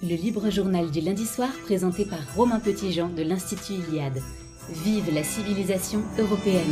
Le libre journal du lundi soir présenté par Romain Petitjean de l'Institut Iliade. Vive la civilisation européenne.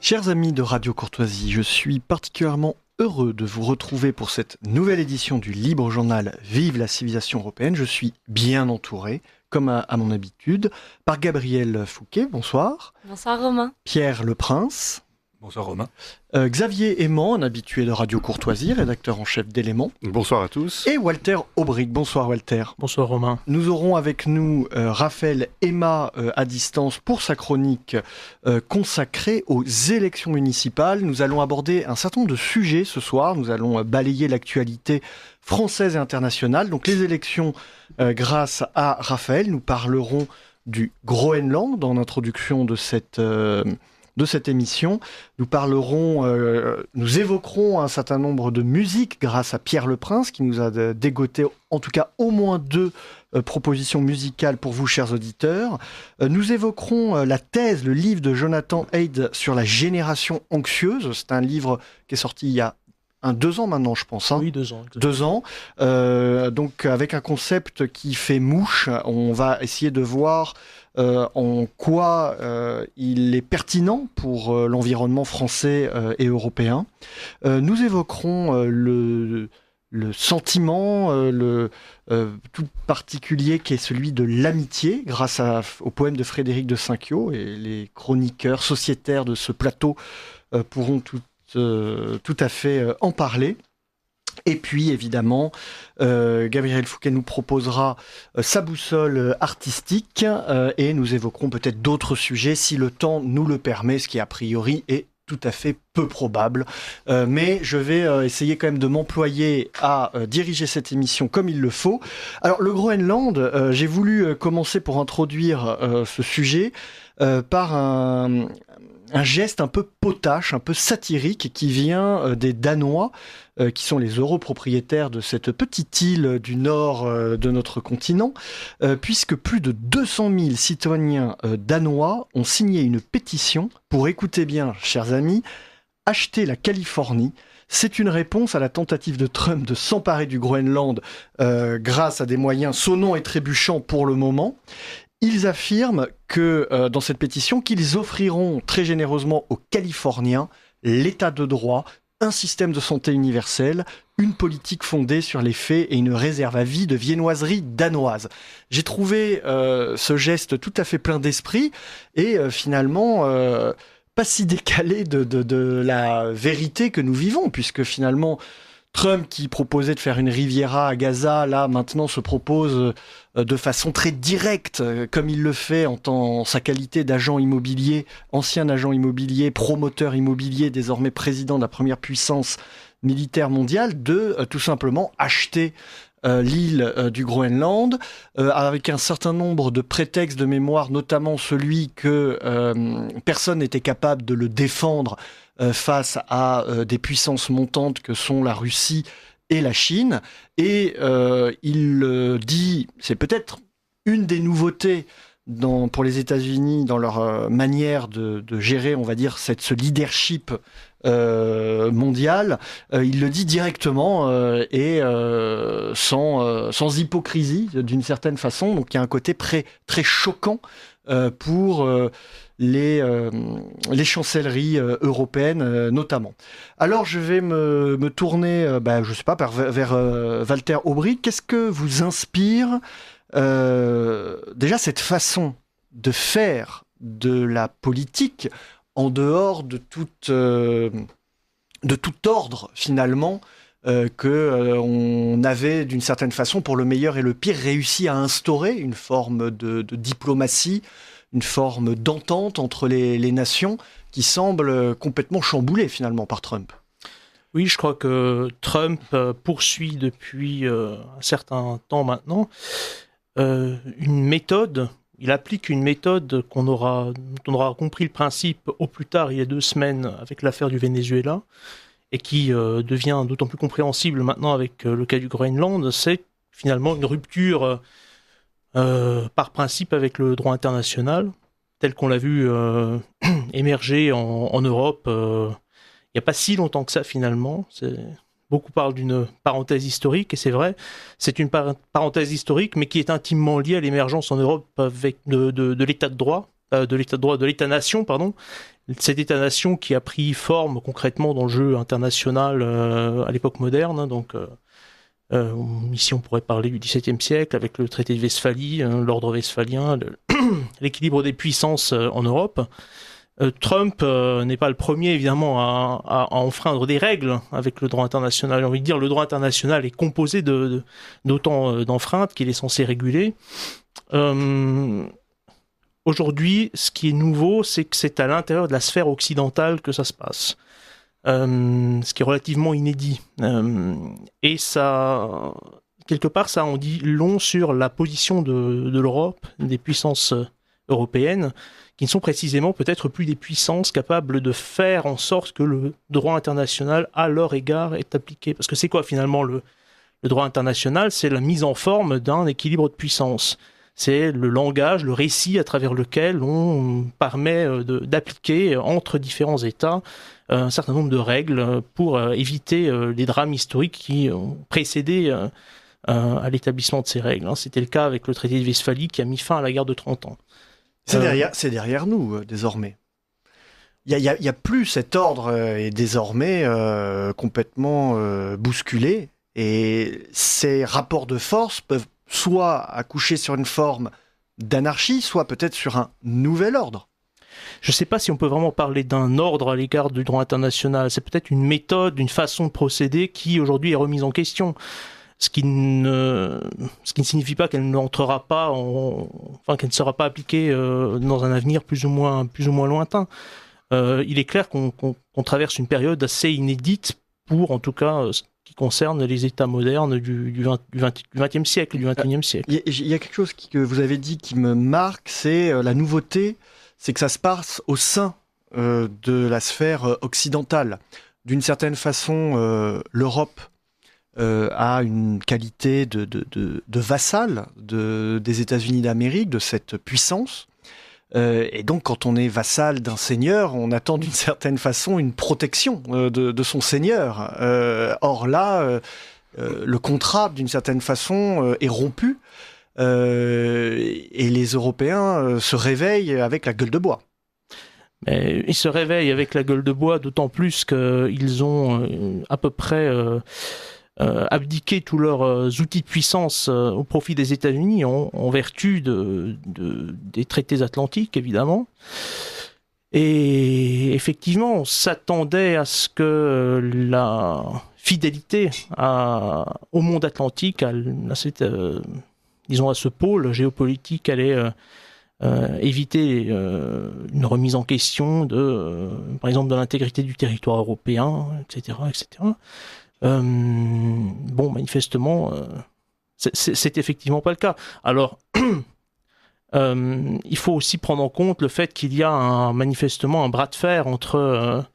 Chers amis de Radio Courtoisie, je suis particulièrement heureux de vous retrouver pour cette nouvelle édition du libre journal Vive la civilisation européenne. Je suis bien entouré, comme à mon habitude, par Gabriel Fouquet, bonsoir. Bonsoir Romain. Pierre Leprince. Bonsoir Romain. Xavier Aimant, un habitué de Radio Courtoisie, rédacteur en chef d'Éléments. Bonsoir à tous. Et Walter Aubric. Bonsoir Walter. Bonsoir Romain. Nous aurons avec nous Raphaël Emma à distance pour sa chronique consacrée aux élections municipales. Nous allons aborder un certain nombre de sujets ce soir. Nous allons balayer l'actualité française et internationale. Donc les élections grâce à Raphaël. Nous parlerons du Groenland en introduction de cette émission. Nous évoquerons un certain nombre de musiques grâce à Pierre Leprince qui nous a dégoté en tout cas au moins 2 propositions musicales pour vous, chers auditeurs. Nous évoquerons la thèse, le livre de Jonathan Haidt sur la génération anxieuse. C'est un livre qui est sorti il y a 2 ans maintenant, je pense. Oui, 2 ans. 2 ans. Donc, avec un concept qui fait mouche, on va essayer de voir en quoi il est pertinent pour l'environnement français et européen. Nous évoquerons le sentiment tout particulier qui est celui de l'amitié, grâce au poème de Frédéric de Cinquiaux, et les chroniqueurs sociétaires de ce plateau pourront tout à fait en parler. Et puis évidemment, Gabriel Fouquet nous proposera sa boussole artistique et nous évoquerons peut-être d'autres sujets si le temps nous le permet, ce qui a priori est tout à fait peu probable. Mais je vais essayer quand même de m'employer à diriger cette émission comme il le faut. Alors le Groenland, j'ai voulu commencer pour introduire ce sujet par un geste un peu potache, un peu satirique qui vient des Danois, qui sont les europropriétaires de cette petite île du nord de notre continent, puisque plus de 200 000 citoyens danois ont signé une pétition pour, écoutez bien, chers amis, acheter la Californie. C'est une réponse à la tentative de Trump de s'emparer du Groenland grâce à des moyens sonnants et trébuchants pour le moment. Ils affirment que dans cette pétition, qu'ils offriront très généreusement aux Californiens l'état de droit, un système de santé universel, une politique fondée sur les faits et une réserve à vie de viennoiserie danoise. J'ai trouvé ce geste tout à fait plein d'esprit et finalement pas si décalé de la vérité que nous vivons, puisque finalement Trump, qui proposait de faire une Riviera à Gaza, là maintenant se propose de façon très directe, comme il le fait en sa qualité d'agent immobilier, ancien agent immobilier, promoteur immobilier, désormais président de la première puissance militaire mondiale, de tout simplement acheter l'île du Groenland, avec un certain nombre de prétextes de mémoire, notamment celui que personne n'était capable de le défendre face à des puissances montantes que sont la Russie et la Chine. Et il dit, c'est peut-être une des nouveautés pour les États-Unis dans leur manière de gérer, on va dire, ce leadership mondial. Il le dit directement et sans hypocrisie d'une certaine façon. Donc il y a un côté très choquant pour les chancelleries européennes notamment. Alors je vais me tourner, je sais pas, vers Walter Aubric. Qu'est-ce que vous inspire déjà cette façon de faire de la politique en dehors de tout ordre finalement qu'on avait d'une certaine façon, pour le meilleur et le pire, réussi à instaurer une forme de diplomatie, une forme d'entente entre les nations qui semble complètement chamboulée finalement par Trump. Oui, je crois que Trump poursuit depuis un certain temps maintenant une méthode. Il applique une méthode dont on aura compris le principe au plus tard il y a 2 semaines avec l'affaire du Venezuela, et qui devient d'autant plus compréhensible maintenant avec le cas du Groenland. C'est finalement une rupture par principe avec le droit international, tel qu'on l'a vu émerger en Europe il n'y a pas si longtemps que ça finalement. Beaucoup parlent d'une parenthèse historique, et c'est vrai, c'est une parenthèse historique, mais qui est intimement liée à l'émergence en Europe de l'état de droit, de l'état-nation, pardon. Cet état-nation qui a pris forme concrètement dans le jeu international à l'époque moderne. Donc, ici, on pourrait parler du XVIIe siècle avec le traité de Westphalie, l'ordre westphalien, l'équilibre des puissances en Europe. Trump n'est pas le premier, évidemment, à enfreindre des règles avec le droit international. J'ai envie de dire, le droit international est composé d'autant d'enfreintes qu'il est censé réguler. Aujourd'hui, ce qui est nouveau, c'est que c'est à l'intérieur de la sphère occidentale que ça se passe. Ce qui est relativement inédit. Et ça, quelque part, ça en dit long sur la position de l'Europe, des puissances européennes, qui ne sont précisément peut-être plus des puissances capables de faire en sorte que le droit international à leur égard est appliqué. Parce que c'est quoi finalement le droit international? C'est la mise en forme d'un équilibre de puissance. C'est le langage, le récit à travers lequel on permet d'appliquer entre différents États un certain nombre de règles pour éviter les drames historiques qui ont précédé à l'établissement de ces règles. C'était le cas avec le traité de Westphalie qui a mis fin à la guerre de 30 ans. C'est derrière nous, désormais. Il y a plus cet ordre est désormais complètement bousculé, et ces rapports de force peuvent soit accoucher sur une forme d'anarchie, soit peut-être sur un nouvel ordre. Je ne sais pas si on peut vraiment parler d'un ordre à l'égard du droit international. C'est peut-être une méthode, une façon de procéder qui aujourd'hui est remise en question. Ce qui ne signifie pas qu'elle n'entrera pas, qu'elle ne sera pas appliquée dans un avenir plus ou moins lointain. Il est clair qu'on traverse une période assez inédite pour, en tout cas, ce qui concerne les États modernes du XXe siècle, du XXIe siècle. Il y a quelque chose que vous avez dit qui me marque, c'est la nouveauté, c'est que ça se passe au sein de la sphère occidentale. D'une certaine façon, l'Europe a une qualité de vassal des États-Unis d'Amérique, de cette puissance. Et donc, quand on est vassal d'un seigneur, on attend d'une certaine façon une protection de son seigneur. Or là, le contrat, d'une certaine façon, est rompu. Et les Européens se réveillent avec la gueule de bois. Mais ils se réveillent avec la gueule de bois, d'autant plus qu'ils ont à peu près abdiqué tous leurs outils de puissance au profit des États-Unis en vertu des traités atlantiques, évidemment. Et effectivement, on s'attendait à ce que la fidélité au monde atlantique, à ce pôle géopolitique, allait éviter une remise en question par exemple, de l'intégrité du territoire européen, etc., etc. Manifestement, c'est effectivement pas le cas. Alors, il faut aussi prendre en compte le fait qu'il y a manifestement un bras de fer entre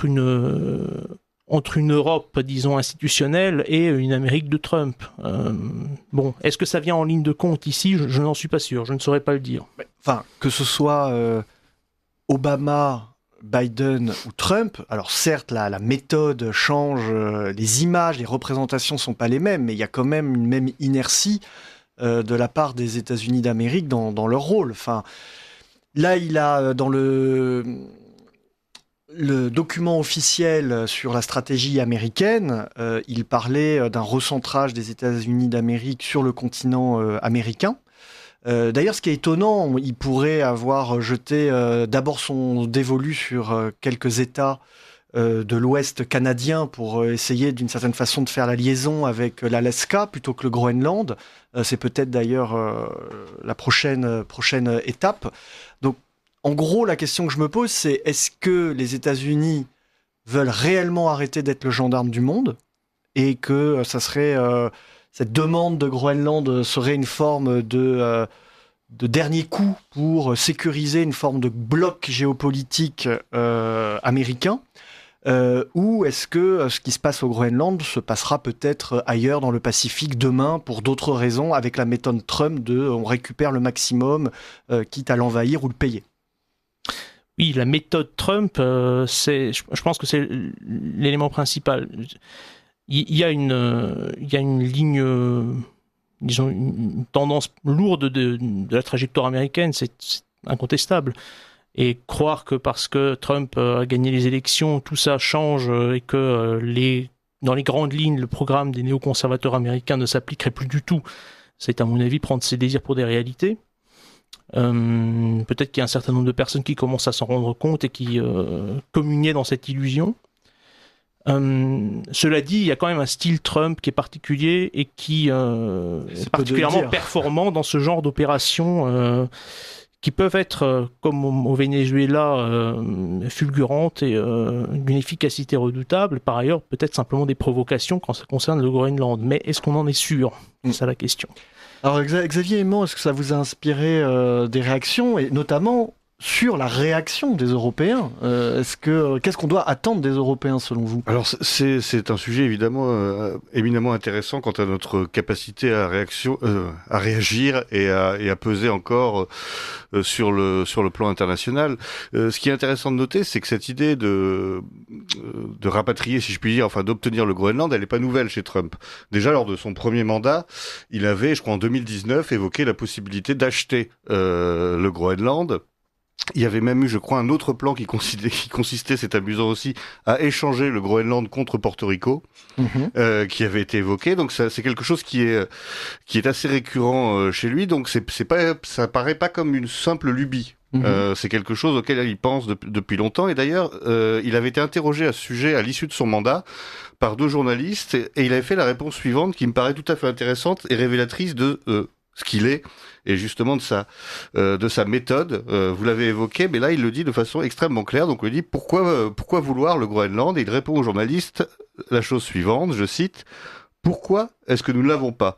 une Europe, disons, institutionnelle et une Amérique de Trump. Est-ce que ça vient en ligne de compte ici? Je n'en suis pas sûr, je ne saurais pas le dire. Enfin, que ce soit Obama, Biden ou Trump, alors certes, la méthode change, les images, les représentations sont pas les mêmes, mais il y a quand même une même inertie de la part des États-Unis d'Amérique dans leur rôle. Enfin, là, il a, dans le document officiel sur la stratégie américaine, il parlait d'un recentrage des États-Unis d'Amérique sur le continent américain. D'ailleurs, ce qui est étonnant, il pourrait avoir jeté d'abord son dévolu sur quelques États de l'Ouest canadien pour essayer d'une certaine façon de faire la liaison avec l'Alaska plutôt que le Groenland. C'est peut-être d'ailleurs la prochaine étape. Donc, en gros, la question que je me pose, c'est est-ce que les États-Unis veulent réellement arrêter d'être le gendarme du monde et que ça serait cette demande de Groenland serait une forme de dernier coup pour sécuriser une forme de bloc géopolitique américain, ou est-ce que ce qui se passe au Groenland se passera peut-être ailleurs dans le Pacifique demain pour d'autres raisons, avec la méthode Trump de on récupère le maximum, quitte à l'envahir ou le payer? Oui, la méthode Trump, je pense que c'est l'élément principal. Il y a une ligne, disons, une tendance lourde de la trajectoire américaine, c'est incontestable. Et croire que parce que Trump a gagné les élections, tout ça change et que dans les grandes lignes, le programme des néoconservateurs américains ne s'appliquerait plus du tout, c'est à mon avis prendre ses désirs pour des réalités. Peut-être qu'il y a un certain nombre de personnes qui commencent à s'en rendre compte et qui communiaient dans cette illusion. Cela dit, il y a quand même un style Trump qui est particulier et qui est particulièrement performant dans ce genre d'opérations qui peuvent être, comme au Venezuela, fulgurantes et d'une efficacité redoutable. Par ailleurs, peut-être simplement des provocations quand ça concerne le Groenland. Mais est-ce qu'on en est sûr ? C'est ça la question. Alors Xavier Aimant, est-ce que ça vous a inspiré des réactions, et notamment sur la réaction des Européens? Qu'est-ce qu'on doit attendre des Européens selon vous? Alors c'est un sujet évidemment éminemment intéressant quant à notre capacité à réagir et à peser encore sur le plan international. Ce qui est intéressant de noter, c'est que cette idée de rapatrier, si je puis dire, enfin d'obtenir le Groenland, elle n'est pas nouvelle chez Trump. Déjà lors de son premier mandat, il avait, je crois en 2019, évoqué la possibilité d'acheter le Groenland. Il y avait même eu, je crois, un autre plan qui consistait, c'est amusant aussi, à échanger le Groenland contre Porto Rico, qui avait été évoqué. Donc c'est quelque chose qui est assez récurrent chez lui. Donc ça paraît pas comme une simple lubie. C'est quelque chose auquel il pense depuis longtemps. Et d'ailleurs, il avait été interrogé à ce sujet à l'issue de son mandat par 2 journalistes, et il avait fait la réponse suivante qui me paraît tout à fait intéressante et révélatrice de ce qu'il est, et justement de sa méthode. Vous l'avez évoqué, mais là il le dit de façon extrêmement claire. Donc il dit pourquoi vouloir le Groenland, et il répond aux journalistes la chose suivante, je cite: pourquoi est-ce que nous ne l'avons pas?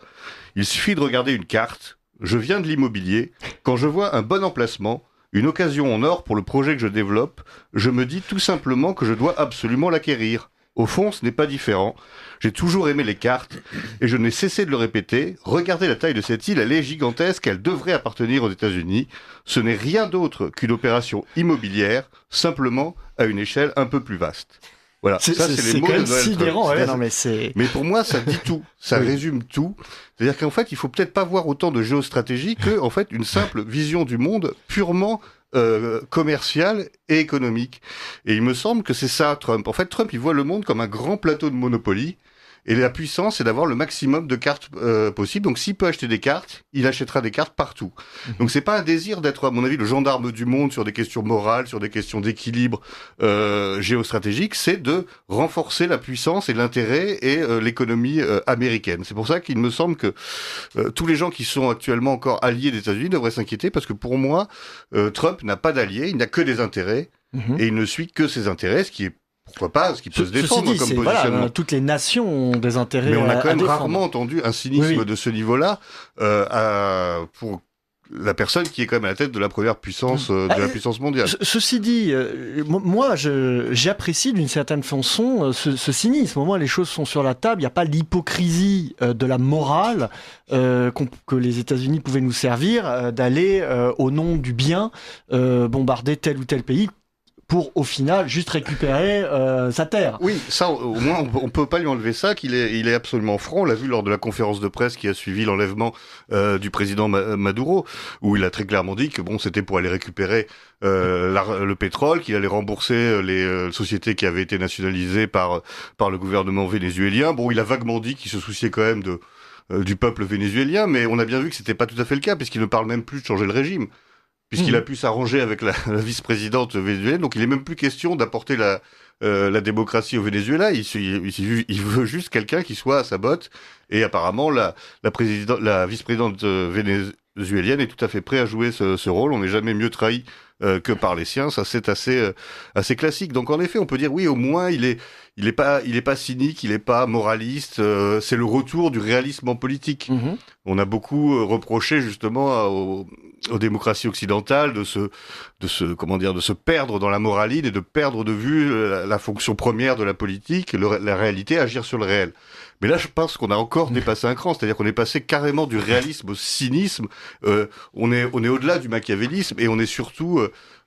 Il suffit de regarder une carte. Je viens de l'immobilier. Quand je vois un bon emplacement, une occasion en or pour le projet que je développe, je me dis tout simplement que je dois absolument l'acquérir. Au fond, ce n'est pas différent. J'ai toujours aimé les cartes et je n'ai cessé de le répéter. Regardez la taille de cette île, elle est gigantesque, elle devrait appartenir aux États-Unis. Ce n'est rien d'autre qu'une opération immobilière, simplement à une échelle un peu plus vaste. Voilà, c'est les mots de Donald Trump. Mais pour moi, ça dit tout, ça résume tout. C'est-à-dire qu'en fait, il faut peut-être pas voir autant de géostratégie que, en fait, une simple vision du monde purement commercial et économique. Et il me semble que c'est ça, Trump. En fait, Trump, il voit le monde comme un grand plateau de Monopoly. Et la puissance, c'est d'avoir le maximum de cartes possible. Donc, s'il peut acheter des cartes, il achètera des cartes partout. Donc, c'est pas un désir d'être, à mon avis, le gendarme du monde sur des questions morales, sur des questions d'équilibre géostratégique. C'est de renforcer la puissance et l'intérêt et l'économie américaine. C'est pour ça qu'il me semble que tous les gens qui sont actuellement encore alliés des États-Unis devraient s'inquiéter, parce que pour moi, Trump n'a pas d'alliés, il n'a que des intérêts, et il ne suit que ses intérêts, ce qui est pourquoi pas, ce qui peut se défendre comme positionnement. Voilà, toutes les nations ont des intérêts. Mais on a quand même défendre. rarement entendu un cynisme de ce niveau-là pour la personne qui est quand même à la tête de la première puissance de la puissance mondiale. Ceci dit, moi j'apprécie d'une certaine façon ce cynisme. Au moins les choses sont sur la table, il n'y a pas l'hypocrisie de la morale que les États-Unis pouvaient nous servir d'aller au nom du bien bombarder tel ou tel pays pour, au final, juste récupérer sa terre. Oui, ça, au moins, on peut pas lui enlever ça, il est absolument franc. On l'a vu lors de la conférence de presse qui a suivi l'enlèvement du président Maduro, où il a très clairement dit que bon, c'était pour aller récupérer le pétrole, qu'il allait rembourser les sociétés qui avaient été nationalisées par le gouvernement vénézuélien. Bon, il a vaguement dit qu'il se souciait quand même du peuple vénézuélien, mais on a bien vu que c'était pas tout à fait le cas, puisqu'il ne parle même plus de changer le régime. Puisqu'il a pu s'arranger avec la vice-présidente vénézuélienne, donc il est même plus question d'apporter la démocratie au Venezuela. Il veut juste quelqu'un qui soit à sa botte. Et apparemment, la vice-présidente vénézuélienne est tout à fait prête à jouer ce rôle. On n'est jamais mieux trahi que par les siens. Ça, c'est assez classique. Donc en effet, on peut dire oui, au moins il est pas cynique, il est pas moraliste. C'est le retour du réalisme en politique. On a beaucoup reproché justement aux démocraties occidentales de se perdre dans la moraline et de perdre de vue la fonction première de la politique, la réalité, agir sur le réel. Mais là, je pense qu'on a encore dépassé un cran, c'est-à-dire qu'on est passé carrément du réalisme au cynisme. On est au-delà du machiavélisme et on est surtout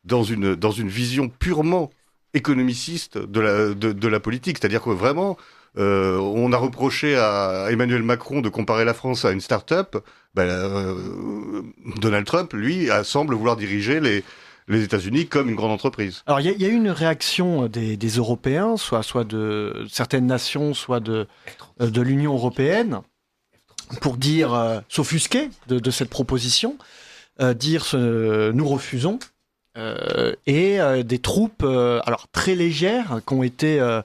dans une vision purement économiciste de la politique, c'est-à-dire que vraiment, on a reproché à Emmanuel Macron de comparer la France à une start-up. Donald Trump, lui, semble vouloir diriger les États-Unis comme une grande entreprise. Alors, il y a eu une réaction des Européens, soit de certaines nations, soit de l'Union européenne, pour dire, s'offusquer de cette proposition, dire nous refusons, et des troupes alors très légères qui ont été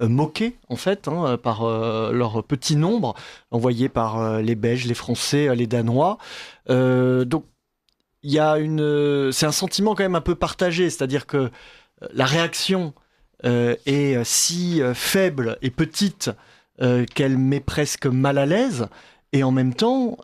moquées en fait par leur petit nombre, envoyés par les Belges, les Français, les Danois. Donc il y a c'est un sentiment quand même un peu partagé, c'est-à-dire que la réaction est si faible et petite qu'elle met presque mal à l'aise, et en même temps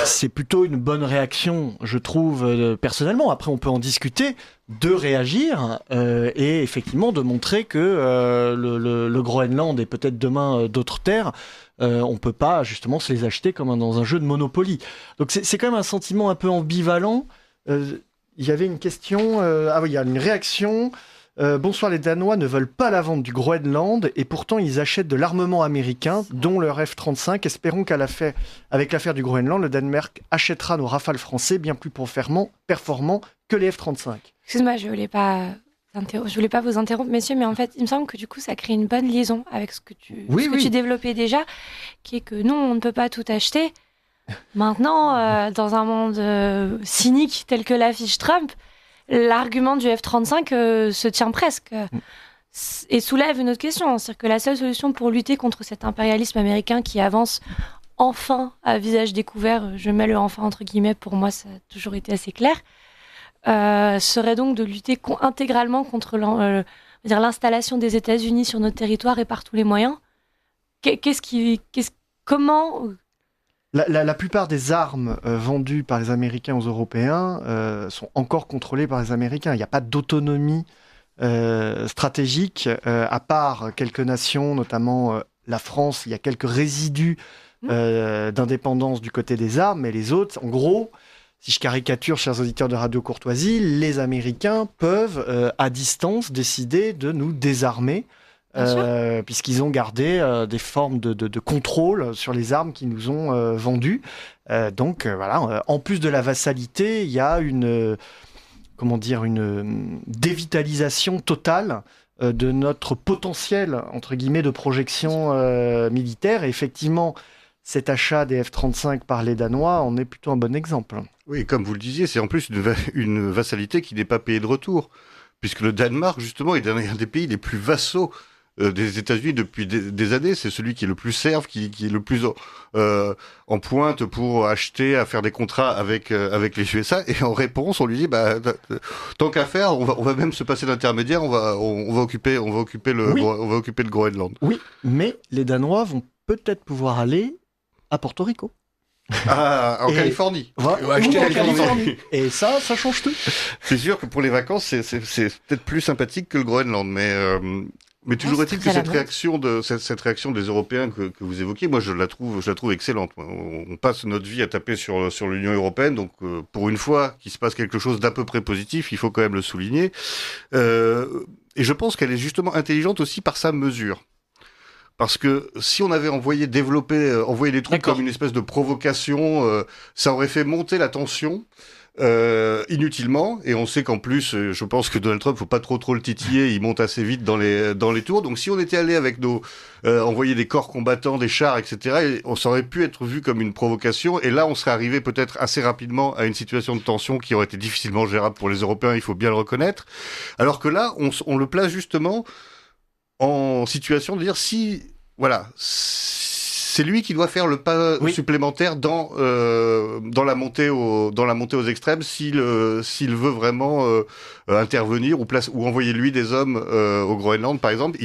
c'est plutôt une bonne réaction, je trouve, personnellement. Après, on peut en discuter, de réagir et effectivement de montrer que le Groenland et peut-être demain d'autres terres, on ne peut pas justement se les acheter comme dans un jeu de Monopoly. Donc c'est quand même un sentiment un peu ambivalent. Il y avait une question... il y a une réaction... bonsoir, les Danois ne veulent pas la vente du Groenland et pourtant ils achètent de l'armement américain, dont leur F-35. Espérons avec l'affaire du Groenland, le Danemark achètera nos Rafales français bien plus performants que les F-35. Excuse-moi, je voulais pas vous interrompre, messieurs, mais en fait, il me semble que du coup, ça crée une bonne liaison avec ce que tu développais déjà, qui est que nous, on ne peut pas tout acheter. Maintenant, dans un monde cynique tel que l'affiche Trump, l'argument du F-35 se tient presque et soulève une autre question. C'est-à-dire que la seule solution pour lutter contre cet impérialisme américain qui avance enfin à visage découvert, je mets le « enfin » entre guillemets, pour moi ça a toujours été assez clair, serait donc de lutter intégralement contre l'installation des États-Unis sur notre territoire et par tous les moyens. Comment... La plupart des armes vendues par les Américains aux Européens sont encore contrôlées par les Américains. Il n'y a pas d'autonomie stratégique, à part quelques nations, notamment la France. Il y a quelques résidus d'indépendance du côté des armes, mais les autres, en gros, si je caricature, chers auditeurs de Radio Courtoisie, les Américains peuvent, à distance, décider de nous désarmer. Puisqu'ils ont gardé des formes de contrôle sur les armes qu'ils nous ont vendues. Donc voilà, en plus de la vassalité, il y a une dévitalisation totale de notre potentiel, entre guillemets, de projection militaire. Et effectivement, cet achat des F-35 par les Danois en est plutôt un bon exemple. Oui, comme vous le disiez, c'est en plus une vassalité qui n'est pas payée de retour, puisque le Danemark, justement, est un des pays les plus vassaux des États-Unis depuis des années. C'est celui qui est le plus serve, qui est le plus en pointe pour acheter, à faire des contrats avec les USA. Et en réponse, on lui dit tant qu'à faire, on va même se passer d'intermédiaire. On va occuper le Groenland. Oui, mais les Danois vont peut-être pouvoir aller à Porto Rico. En Californie. Acheter en Californie. Et ça change tout. C'est sûr que pour les vacances, c'est peut-être plus sympathique que le Groenland, mais toujours est-il que cette réaction des Européens que vous évoquiez, moi je la trouve excellente. On passe notre vie à taper sur l'Union européenne, donc pour une fois qu'il se passe quelque chose d'à peu près positif, il faut quand même le souligner. Et je pense qu'elle est justement intelligente aussi par sa mesure. Parce que si on avait envoyé des troupes comme une espèce de provocation, ça aurait fait monter la tension inutilement. Et on sait qu'en plus, je pense que Donald Trump, faut pas trop le titiller, il monte assez vite dans les tours. Donc si on était allé avec envoyer des corps combattants, des chars, etc., ça aurait pu être vu comme une provocation. Et là, on serait arrivé peut-être assez rapidement à une situation de tension qui aurait été difficilement gérable pour les Européens, il faut bien le reconnaître. Alors que là, on le place justement en situation de dire c'est lui qui doit faire le pas supplémentaire dans la montée aux extrêmes s'il veut vraiment intervenir ou envoyer lui des hommes au Groenland par exemple.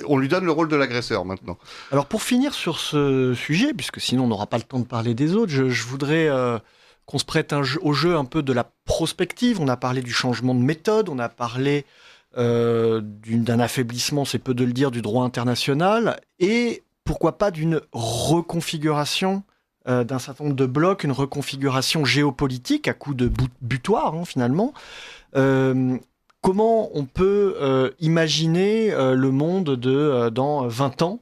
On lui donne le rôle de l'agresseur maintenant. Alors pour finir sur ce sujet, puisque sinon on n'aura pas le temps de parler des autres, je voudrais qu'on se prête au jeu un peu de la prospective. On a parlé du changement de méthode, on a parlé d'un affaiblissement, c'est peu de le dire, du droit international, et pourquoi pas d'une reconfiguration d'un certain nombre de blocs, une reconfiguration géopolitique à coup de butoir, finalement. Comment on peut imaginer le monde dans 20 ans?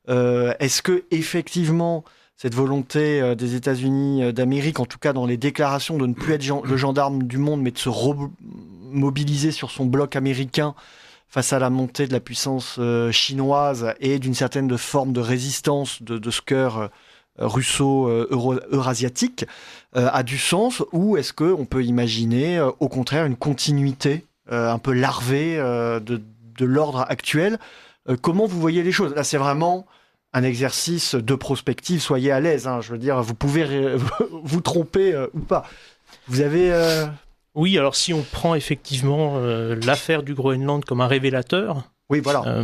Est-ce que effectivement cette volonté des États-Unis d'Amérique, en tout cas dans les déclarations de ne plus être le gendarme du monde, mais de se mobiliser sur son bloc américain face à la montée de la puissance chinoise et d'une certaine forme de résistance de ce cœur russo-eurasiatique, a du sens, ou est-ce qu'on peut imaginer au contraire une continuité un peu larvée de l'ordre actuel? Comment vous voyez les choses? Là, c'est vraiment un exercice de prospective, soyez à l'aise, je veux dire, vous pouvez vous tromper ou pas. Vous avez... Oui, alors si on prend effectivement l'affaire du Groenland comme un révélateur, oui, voilà.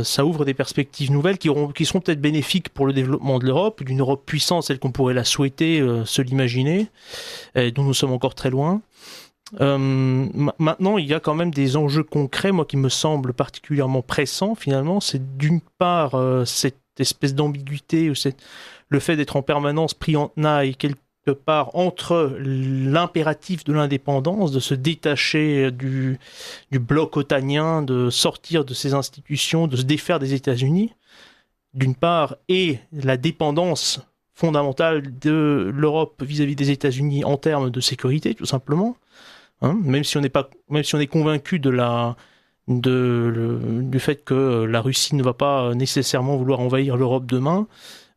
Ça ouvre des perspectives nouvelles qui seront peut-être bénéfiques pour le développement de l'Europe, d'une Europe puissante, celle qu'on pourrait la souhaiter, se l'imaginer, dont nous sommes encore très loin. Maintenant, il y a quand même des enjeux concrets, moi, qui me semblent particulièrement pressants, finalement. C'est d'une part cette espèce d'ambiguïté, le fait d'être en permanence pris en tenaille quelque part entre l'impératif de l'indépendance, de se détacher du bloc otanien, de sortir de ses institutions, de se défaire des États-Unis, d'une part, et la dépendance fondamentale de l'Europe vis-à-vis des États-Unis en termes de sécurité, tout simplement. Même si on est convaincu du fait que la Russie ne va pas nécessairement vouloir envahir l'Europe demain,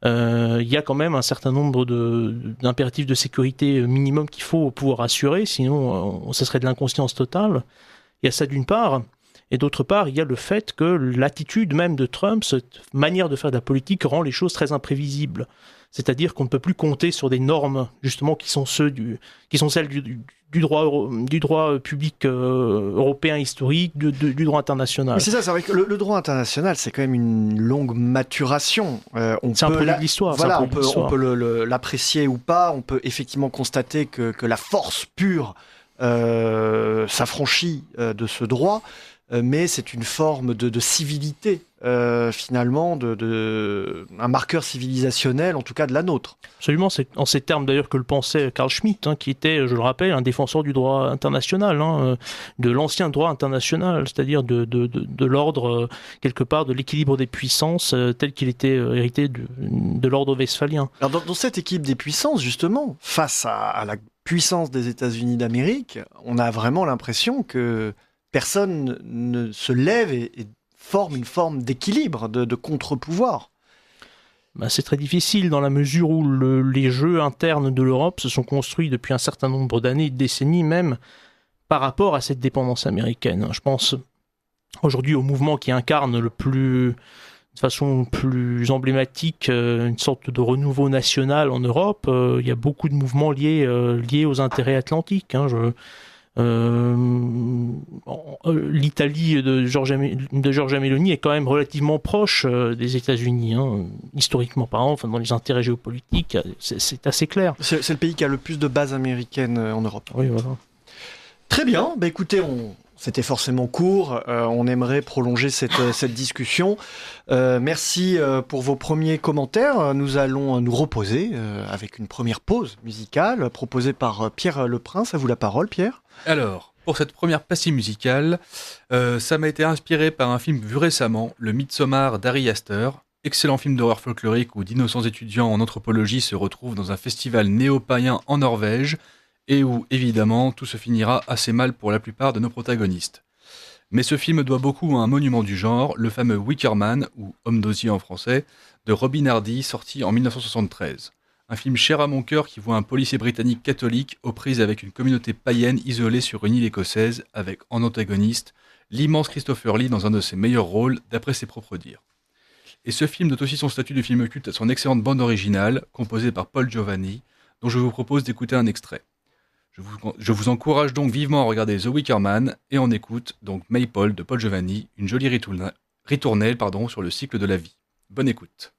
il y a quand même un certain nombre d'impératifs de sécurité minimum qu'il faut pouvoir assurer, sinon ça serait de l'inconscience totale. Il y a ça d'une part, et d'autre part, il y a le fait que l'attitude même de Trump, cette manière de faire de la politique, rend les choses très imprévisibles. C'est-à-dire qu'on ne peut plus compter sur des normes, justement, qui sont celles du droit public européen historique, du droit international. Mais c'est ça, c'est vrai que le droit international, c'est quand même une longue maturation. C'est un produit de l'histoire. Voilà, on peut l'apprécier ou pas, on peut effectivement constater que la force pure s'affranchit de ce droit, mais c'est une forme de civilité, finalement, un marqueur civilisationnel, en tout cas de la nôtre. Absolument, c'est en ces termes d'ailleurs que le pensait Carl Schmitt, qui était, je le rappelle, un défenseur du droit international, de l'ancien droit international, c'est-à-dire de l'ordre, quelque part, de l'équilibre des puissances, tel qu'il était hérité de l'ordre westphalien. Alors dans cette équilibre des puissances, justement, face à la puissance des États-Unis d'Amérique, on a vraiment l'impression que personne ne se lève et forme une forme d'équilibre, de contre-pouvoir. C'est très difficile dans la mesure où les jeux internes de l'Europe se sont construits depuis un certain nombre d'années, de décennies même, par rapport à cette dépendance américaine. Je pense aujourd'hui au mouvement qui incarne de façon plus emblématique une sorte de renouveau national en Europe. Il y a beaucoup de mouvements liés aux intérêts atlantiques. L'Italie de Giorgia Meloni est quand même relativement proche des États-Unis, historiquement parlant, dans les intérêts géopolitiques, c'est assez clair. C'est le pays qui a le plus de bases américaines en Europe. Oui, voilà. Très bien, écoutez, c'était forcément court, on aimerait prolonger cette discussion. Merci pour vos premiers commentaires. Nous allons nous reposer avec une première pause musicale proposée par Pierre Leprince. À vous la parole, Pierre. Alors, pour cette première pastille musicale, ça m'a été inspiré par un film vu récemment, Le Midsommar d'Ari Aster. Excellent film d'horreur folklorique où d'innocents étudiants en anthropologie se retrouvent dans un festival néo-païen en Norvège et où, évidemment, tout se finira assez mal pour la plupart de nos protagonistes. Mais ce film doit beaucoup à un monument du genre, le fameux Wicker Man, ou Homme d'osier en français, de Robin Hardy, sorti en 1973. Un film cher à mon cœur qui voit un policier britannique catholique aux prises avec une communauté païenne isolée sur une île écossaise, avec en antagoniste l'immense Christopher Lee dans un de ses meilleurs rôles, d'après ses propres dires. Et ce film dote aussi son statut de film culte à son excellente bande originale, composée par Paul Giovanni, dont je vous propose d'écouter un extrait. Je vous encourage donc vivement à regarder The Wicker Man, et on écoute donc Maypole de Paul Giovanni, une jolie ritournelle sur le cycle de la vie. Bonne écoute.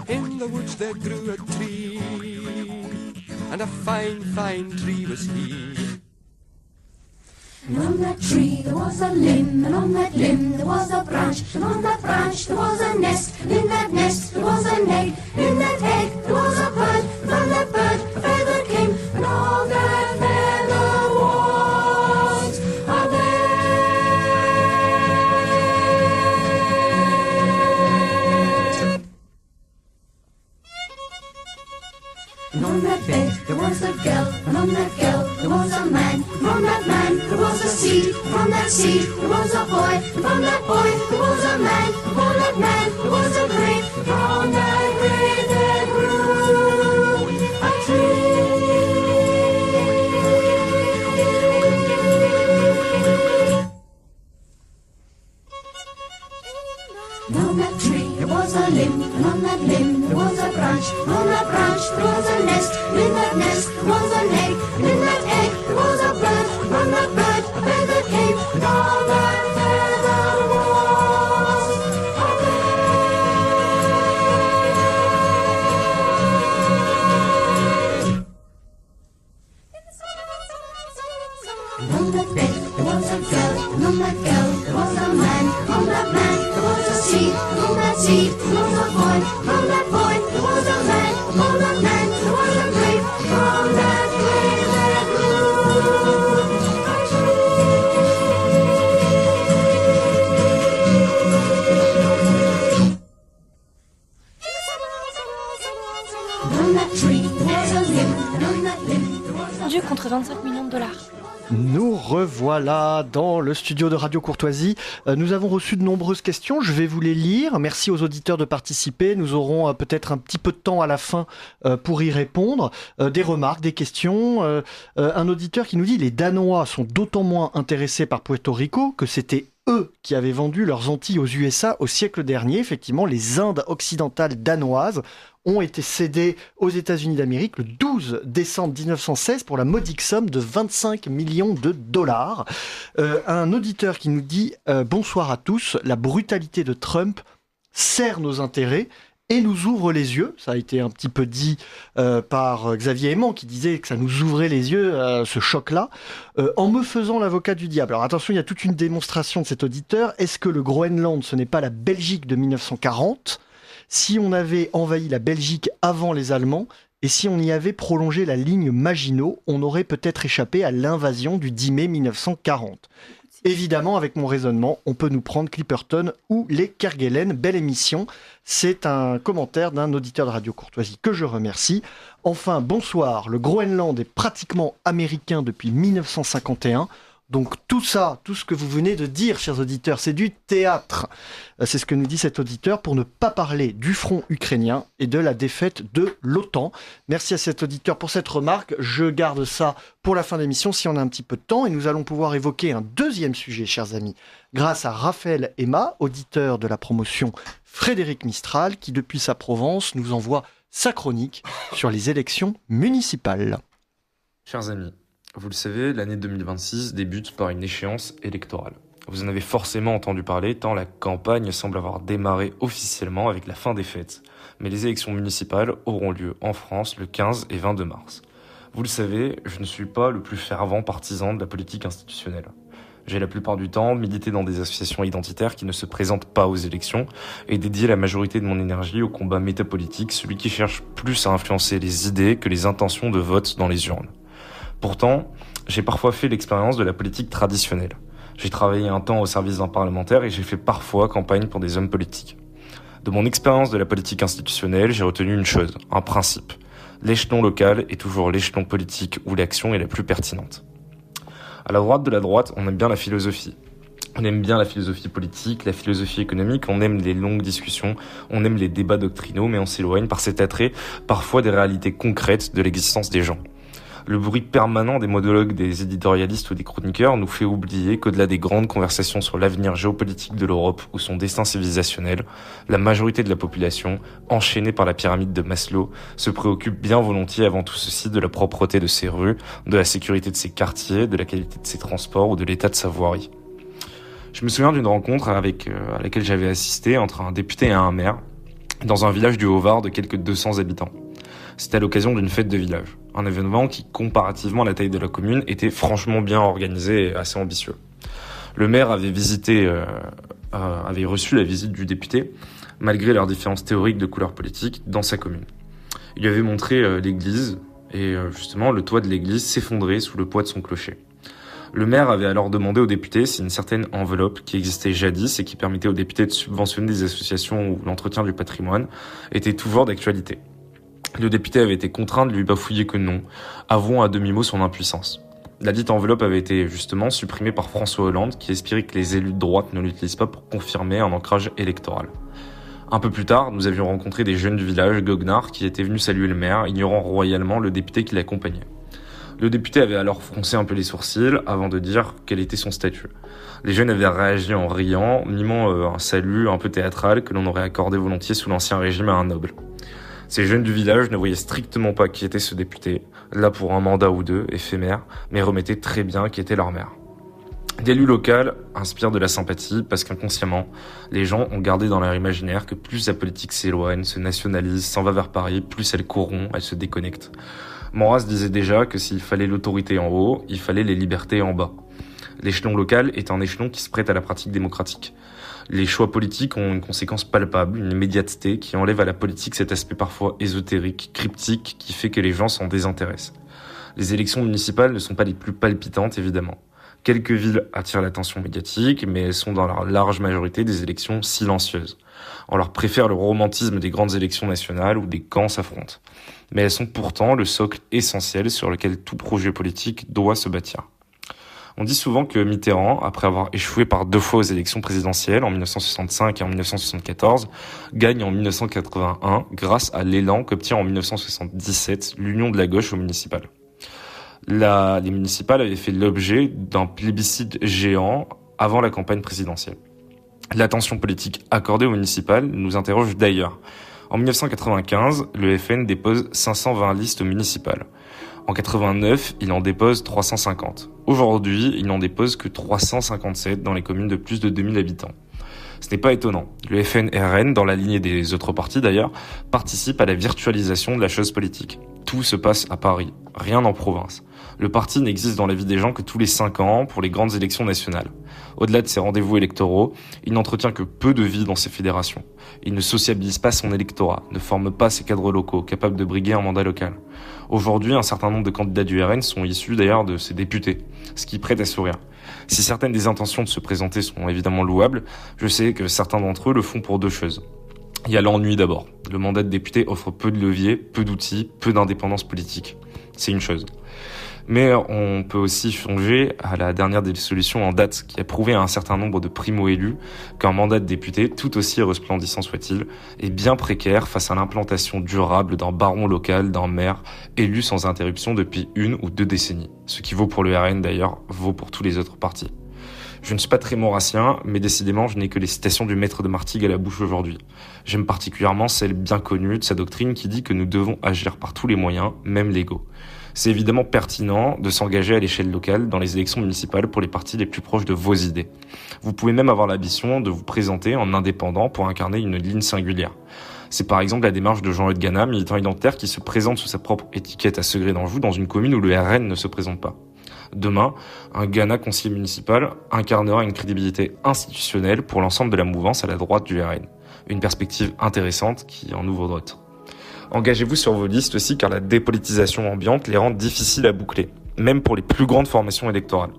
In the woods there grew a tree, and a fine, fine tree was he. And on that tree there was a limb, and on that limb there was a branch, and on that branch there was a nest, and in that nest there was an egg, and in that egg there was a bird, and from that bird a feather came, and all that feather was a bed. And on that bed there was a girl, and on that girl there was a man, and on that man there was a seed, from that seed there was a boy, and from that boy there was a man, and from that man there was a grave, and from that grave there grew a tree. And on that tree there was a limb, and on that limb there was a branch, and on that branch there was a nest, and in that nest there was an egg, and in that egg there was a bird, and from that bird a feather came, and all that feather was a bed. And on that bed there was a girl, and on that girl there was a man, and on that man there was a seed, and on that seed there was a boy, and on that boy there was a man, and on that man there was a grave, and from that grave there grew a tree. And on that tree there was a limb, and on that limb there was a Dieu contre 25 millions de dollars. Nous revoilà dans le studio de Radio Courtoisie. Nous avons reçu de nombreuses questions, je vais vous les lire. Merci aux auditeurs de participer. Nous aurons peut-être un petit peu de temps à la fin pour y répondre. Des remarques, des questions. Un auditeur qui nous dit « Les Danois sont d'autant moins intéressés par Puerto Rico que c'était eux qui avaient vendu leurs Antilles aux USA au siècle dernier. » Effectivement, les Indes occidentales danoises ont été cédées aux États-Unis d'Amérique le 12 décembre 1916 pour la modique somme de 25 millions de dollars. Un auditeur qui nous dit « Bonsoir à tous, la brutalité de Trump sert nos intérêts et nous ouvre les yeux. » Ça a été un petit peu dit par Xavier Aimant qui disait que ça nous ouvrait les yeux, ce choc-là, en me faisant l'avocat du diable. Alors attention, il y a toute une démonstration de cet auditeur. Est-ce que le Groenland, ce n'est pas la Belgique de 1940 ? Si on avait envahi la Belgique avant les Allemands, et si on y avait prolongé la ligne Maginot, on aurait peut-être échappé à l'invasion du 10 mai 1940. Évidemment, avec mon raisonnement, on peut nous prendre Clipperton ou les Kerguelen. Belle émission. C'est un commentaire d'un auditeur de Radio Courtoisie que je remercie. Enfin, bonsoir. Le Groenland est pratiquement américain depuis 1951. Donc tout ça, tout ce que vous venez de dire, chers auditeurs, c'est du théâtre. C'est ce que nous dit cet auditeur pour ne pas parler du front ukrainien et de la défaite de l'OTAN. Merci à cet auditeur pour cette remarque. Je garde ça pour la fin de l'émission si on a un petit peu de temps. Et nous allons pouvoir évoquer un deuxième sujet, chers amis, grâce à Raphaël Emma, auditeur de la promotion Frédéric Mistral, qui depuis sa Provence nous envoie sa chronique sur les élections municipales. Chers amis, vous le savez, l'année 2026 débute par une échéance électorale. Vous en avez forcément entendu parler tant la campagne semble avoir démarré officiellement avec la fin des fêtes. Mais les élections municipales auront lieu en France le 15 et 22 mars. Vous le savez, je ne suis pas le plus fervent partisan de la politique institutionnelle. J'ai la plupart du temps milité dans des associations identitaires qui ne se présentent pas aux élections et dédié la majorité de mon énergie au combat métapolitique, celui qui cherche plus à influencer les idées que les intentions de vote dans les urnes. Pourtant, j'ai parfois fait l'expérience de la politique traditionnelle. J'ai travaillé un temps au service d'un parlementaire et j'ai fait parfois campagne pour des hommes politiques. De mon expérience de la politique institutionnelle, j'ai retenu une chose, un principe. L'échelon local est toujours l'échelon politique où l'action est la plus pertinente. À la droite de la droite, on aime bien la philosophie. On aime bien la philosophie politique, la philosophie économique, on aime les longues discussions, on aime les débats doctrinaux, mais on s'éloigne par cet attrait parfois des réalités concrètes de l'existence des gens. Le bruit permanent des monologues des éditorialistes ou des chroniqueurs nous fait oublier qu'au-delà des grandes conversations sur l'avenir géopolitique de l'Europe ou son destin civilisationnel, la majorité de la population, enchaînée par la pyramide de Maslow, se préoccupe bien volontiers avant tout ceci de la propreté de ses rues, de la sécurité de ses quartiers, de la qualité de ses transports ou de l'état de sa voirie. Je me souviens d'une rencontre à laquelle j'avais assisté entre un député et un maire. dans un village du Haut-Var de quelques 200 habitants. C'était à l'occasion d'une fête de village, un événement qui, comparativement à la taille de la commune, était franchement bien organisé et assez ambitieux. Le maire avait reçu la visite du député, malgré leurs différences théoriques de couleur politique, dans sa commune. Il lui avait montré l'église, et justement le toit de l'église s'effondrait sous le poids de son clocher. Le maire avait alors demandé au député si une certaine enveloppe qui existait jadis et qui permettait aux députés de subventionner des associations ou l'entretien du patrimoine était toujours d'actualité. Le député avait été contraint de lui bafouiller que non, avouant à demi-mot son impuissance. La dite enveloppe avait été justement supprimée par François Hollande, qui espérait que les élus de droite ne l'utilisent pas pour confirmer un ancrage électoral. Un peu plus tard, nous avions rencontré des jeunes du village, goguenards, qui étaient venus saluer le maire, ignorant royalement le député qui l'accompagnait. Le député avait alors froncé un peu les sourcils avant de dire quel était son statut. Les jeunes avaient réagi en riant, mimant un salut un peu théâtral que l'on aurait accordé volontiers sous l'Ancien Régime à un noble. Ces jeunes du village ne voyaient strictement pas qui était ce député, là pour un mandat ou deux, éphémère, mais remettaient très bien qui était leur maire. L'élu local inspire de la sympathie parce qu'inconsciemment, les gens ont gardé dans leur imaginaire que plus la politique s'éloigne, se nationalise, s'en va vers Paris, plus elle corrompt, elle se déconnecte. Maurras disait déjà que s'il fallait l'autorité en haut, il fallait les libertés en bas. L'échelon local est un échelon qui se prête à la pratique démocratique. Les choix politiques ont une conséquence palpable, une immédiateté qui enlève à la politique cet aspect parfois ésotérique, cryptique, qui fait que les gens s'en désintéressent. Les élections municipales ne sont pas les plus palpitantes, évidemment. Quelques villes attirent l'attention médiatique, mais elles sont dans leur large majorité des élections silencieuses. On leur préfère le romantisme des grandes élections nationales où des camps s'affrontent. Mais elles sont pourtant le socle essentiel sur lequel tout projet politique doit se bâtir. On dit souvent que Mitterrand, après avoir échoué par 2 fois aux élections présidentielles, en 1965 et en 1974, gagne en 1981 grâce à l'élan qu'obtient en 1977 l'Union de la gauche au municipal. Les municipales avaient fait l'objet d'un plébiscite géant avant la campagne présidentielle. L'attention politique accordée aux municipales nous interroge d'ailleurs. En 1995, le FN dépose 520 listes municipales. En 89, il en dépose 350. Aujourd'hui, il n'en dépose que 357 dans les communes de plus de 2000 habitants. Ce n'est pas étonnant. Le FN-RN, dans la lignée des autres partis d'ailleurs, participe à la virtualisation de la chose politique. Tout se passe à Paris, rien en province. Le parti n'existe dans la vie des gens que tous les 5 ans pour les grandes élections nationales. Au-delà de ses rendez-vous électoraux, il n'entretient que peu de vie dans ses fédérations. Il ne sociabilise pas son électorat, ne forme pas ses cadres locaux, capables de briguer un mandat local. Aujourd'hui, un certain nombre de candidats du RN sont issus d'ailleurs de ses députés, ce qui prête à sourire. Si certaines des intentions de se présenter sont évidemment louables, je sais que certains d'entre eux le font pour 2 choses. Il y a l'ennui d'abord. Le mandat de député offre peu de leviers, peu d'outils, peu d'indépendance politique. C'est une chose. Mais on peut aussi songer à la dernière des solutions en date, qui a prouvé à un certain nombre de primo-élus qu'un mandat de député, tout aussi resplendissant soit-il, est bien précaire face à l'implantation durable d'un baron local, d'un maire, élu sans interruption depuis 1 ou 2 décennies. Ce qui vaut pour le RN d'ailleurs, vaut pour tous les autres partis. Je ne suis pas très maurassien, mais décidément je n'ai que les citations du maître de Martigues à la bouche aujourd'hui. J'aime particulièrement celle bien connue de sa doctrine qui dit que nous devons agir par tous les moyens, même légaux. C'est évidemment pertinent de s'engager à l'échelle locale dans les élections municipales pour les partis les plus proches de vos idées. Vous pouvez même avoir l'ambition de vous présenter en indépendant pour incarner une ligne singulière. C'est par exemple la démarche de Jean-Eudes Gana, militant identitaire qui se présente sous sa propre étiquette à Segré d'Anjou dans une commune où le RN ne se présente pas. Demain, un Gana conseiller municipal incarnera une crédibilité institutionnelle pour l'ensemble de la mouvance à la droite du RN. Une perspective intéressante qui en ouvre d'autres. Engagez-vous sur vos listes aussi car la dépolitisation ambiante les rend difficiles à boucler, même pour les plus grandes formations électorales.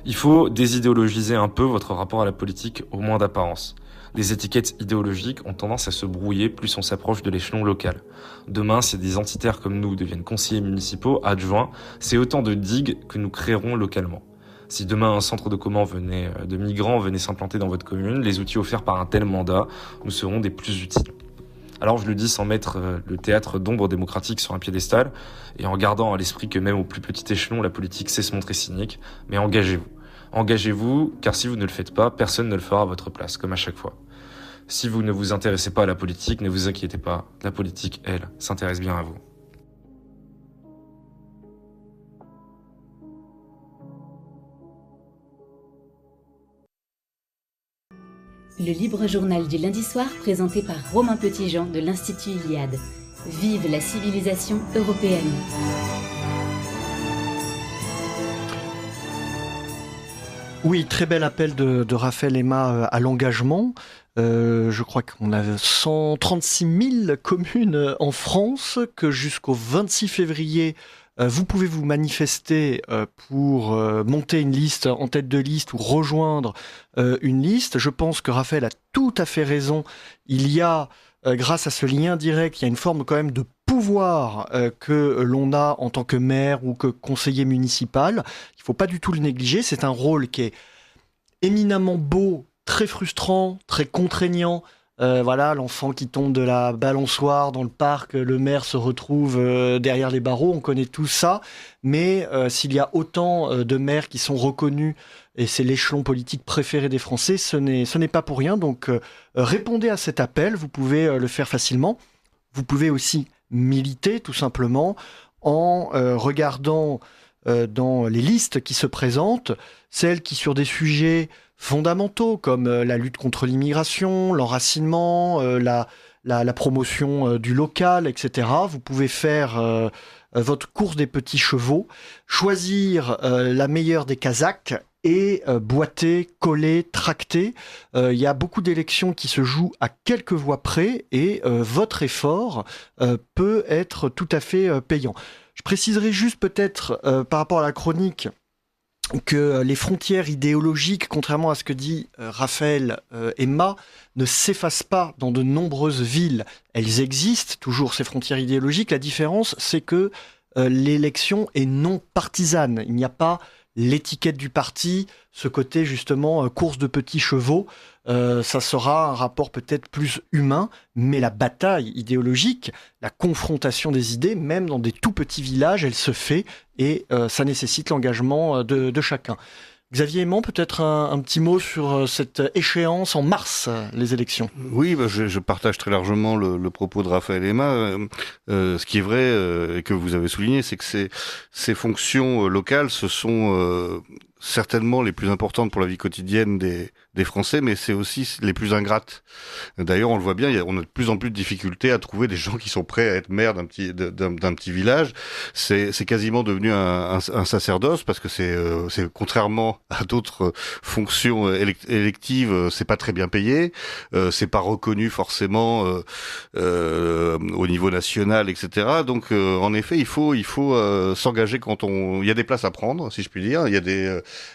Il faut désidéologiser un peu votre rapport à la politique, au moins d'apparence. Les étiquettes idéologiques ont tendance à se brouiller plus on s'approche de l'échelon local. Demain, si des entitaires comme nous deviennent conseillers municipaux, adjoints, c'est autant de digues que nous créerons localement. Si demain un centre de migrants venait s'implanter dans votre commune, les outils offerts par un tel mandat nous seront des plus utiles. Alors je le dis sans mettre le théâtre d'ombre démocratique sur un piédestal et en gardant à l'esprit que même au plus petit échelon, la politique sait se montrer cynique, mais engagez-vous. Engagez-vous, car si vous ne le faites pas, personne ne le fera à votre place, comme à chaque fois. Si vous ne vous intéressez pas à la politique, ne vous inquiétez pas, la politique, elle, s'intéresse bien à vous. Le libre journal du lundi soir présenté par Romain Petitjean de l'Institut Iliade. Vive la civilisation européenne. Oui, très bel appel de Raphaël Aima à l'engagement. Je crois qu'on a 136 000 communes en France, que jusqu'au 26 février, vous pouvez vous manifester pour monter une liste en tête de liste ou rejoindre une liste. Je pense que Raphaël a tout à fait raison. Il y a, grâce à ce lien direct, il y a une forme quand même de pouvoir que l'on a en tant que maire ou que conseiller municipal. Il ne faut pas du tout le négliger. C'est un rôle qui est éminemment beau, très frustrant, très contraignant. Voilà, l'enfant qui tombe de la balançoire dans le parc, le maire se retrouve derrière les barreaux, on connaît tout ça. Mais s'il y a autant de maires qui sont reconnus, et c'est l'échelon politique préféré des Français, ce n'est pas pour rien. Donc répondez à cet appel, vous pouvez le faire facilement. Vous pouvez aussi militer tout simplement en regardant dans les listes qui se présentent, celles qui sur des sujets fondamentaux comme la lutte contre l'immigration, l'enracinement, la promotion du local, etc. Vous pouvez faire votre course des petits chevaux, choisir la meilleure des casaques et boiter, coller, tracter. Il y a beaucoup d'élections qui se jouent à quelques voix près et votre effort peut être tout à fait payant. Je préciserai juste peut-être par rapport à la chronique que les frontières idéologiques, contrairement à ce que dit Raphaël Aima, ne s'effacent pas dans de nombreuses villes. Elles existent toujours, ces frontières idéologiques. La différence, c'est que l'élection est non partisane. Il n'y a pas l'étiquette du parti, ce côté justement course de petits chevaux. Ça sera un rapport peut-être plus humain, mais la bataille idéologique, la confrontation des idées, même dans des tout petits villages, elle se fait et ça nécessite l'engagement de chacun. Xavier Aimant, peut-être un petit mot sur cette échéance en mars, les élections. Oui, je partage très largement le propos de Raphaël Aima. Ce qui est vrai et que vous avez souligné, c'est que ces fonctions locales, ce sont certainement les plus importantes pour la vie quotidienne des Français, mais c'est aussi les plus ingrates. D'ailleurs, on le voit bien, on a de plus en plus de difficultés à trouver des gens qui sont prêts à être maires d'un petit village. C'est quasiment devenu un sacerdoce parce que c'est contrairement à d'autres fonctions électives, c'est pas très bien payé, c'est pas reconnu forcément au niveau national, etc. Donc, en effet, il faut s'engager quand il y a des places à prendre, si je puis dire. Il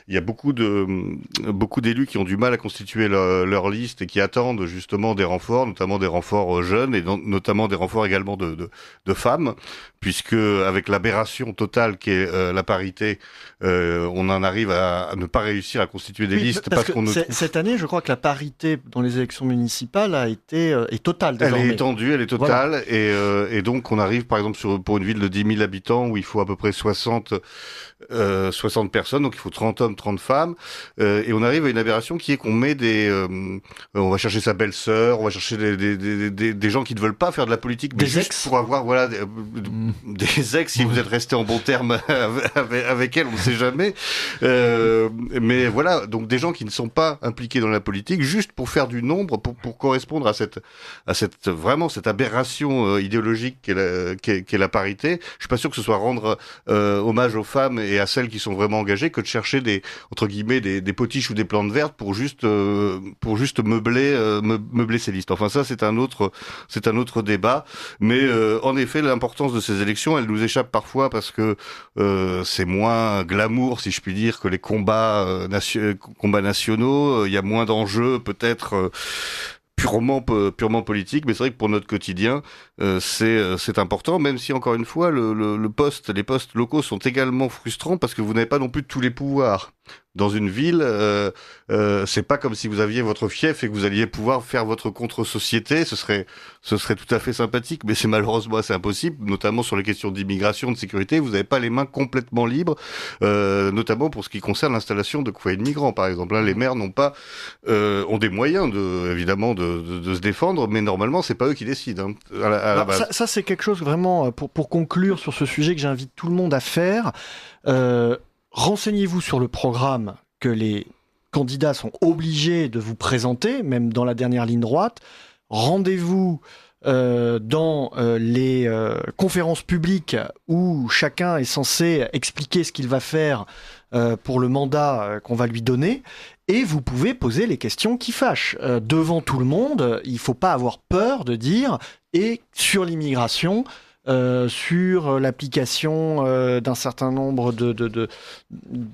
y a beaucoup d'élus qui ont du mal à constituer leur liste et qui attendent justement des renforts, notamment des renforts jeunes et notamment des renforts également de femmes, puisque avec l'aberration totale qui est la parité, on en arrive à ne pas réussir à constituer des listes parce qu'on ne trouve... Cette année, je crois que la parité dans les élections municipales est totale désormais. Elle est étendue, elle est totale, voilà. Et donc on arrive par exemple pour une ville de 10 000 habitants où il faut à peu près 60 personnes, donc il faut 30 hommes, 30 femmes, et on arrive à une aberration qui est qu'on met on va chercher sa belle-sœur, on va chercher des gens qui ne veulent pas faire de la politique, mais juste ex. Pour avoir des ex, si vous êtes resté en bon terme avec elle, on ne sait jamais, mais voilà, donc des gens qui ne sont pas impliqués dans la politique, juste pour faire du nombre, pour correspondre à cette vraiment cette aberration idéologique qu'est la parité. Je suis pas sûr que ce soit rendre hommage aux femmes et à celles qui sont vraiment engagées que de chercher entre guillemets des potiches ou des plantes vertes pour juste meubler ces listes. Enfin ça c'est un autre débat, mais en effet l'importance de ces élections, elle nous échappe parfois parce que c'est moins glamour, si je puis dire, que les combats nationaux. Il y a moins d'enjeux peut-être purement politique, mais c'est vrai que pour notre quotidien, c'est important, même si encore une fois, les postes locaux sont également frustrants parce que vous n'avez pas non plus tous les pouvoirs. Dans une ville, c'est pas comme si vous aviez votre fief et que vous alliez pouvoir faire votre contre-société. Ce serait tout à fait sympathique, mais c'est malheureusement assez impossible, notamment sur les questions d'immigration, de sécurité. Vous n'avez pas les mains complètement libres, notamment pour ce qui concerne l'installation de foyers de migrants, par exemple. Là, les maires ont des moyens évidemment de se défendre, mais normalement, c'est pas eux qui décident. À la base. Ça, c'est quelque chose vraiment pour conclure sur ce sujet que j'invite tout le monde à faire. Renseignez-vous sur le programme que les candidats sont obligés de vous présenter, même dans la dernière ligne droite. Rendez-vous dans les conférences publiques où chacun est censé expliquer ce qu'il va faire pour le mandat qu'on va lui donner, et vous pouvez poser les questions qui fâchent. Devant tout le monde, il ne faut pas avoir peur de dire « et sur l'immigration », sur l'application d'un certain nombre de...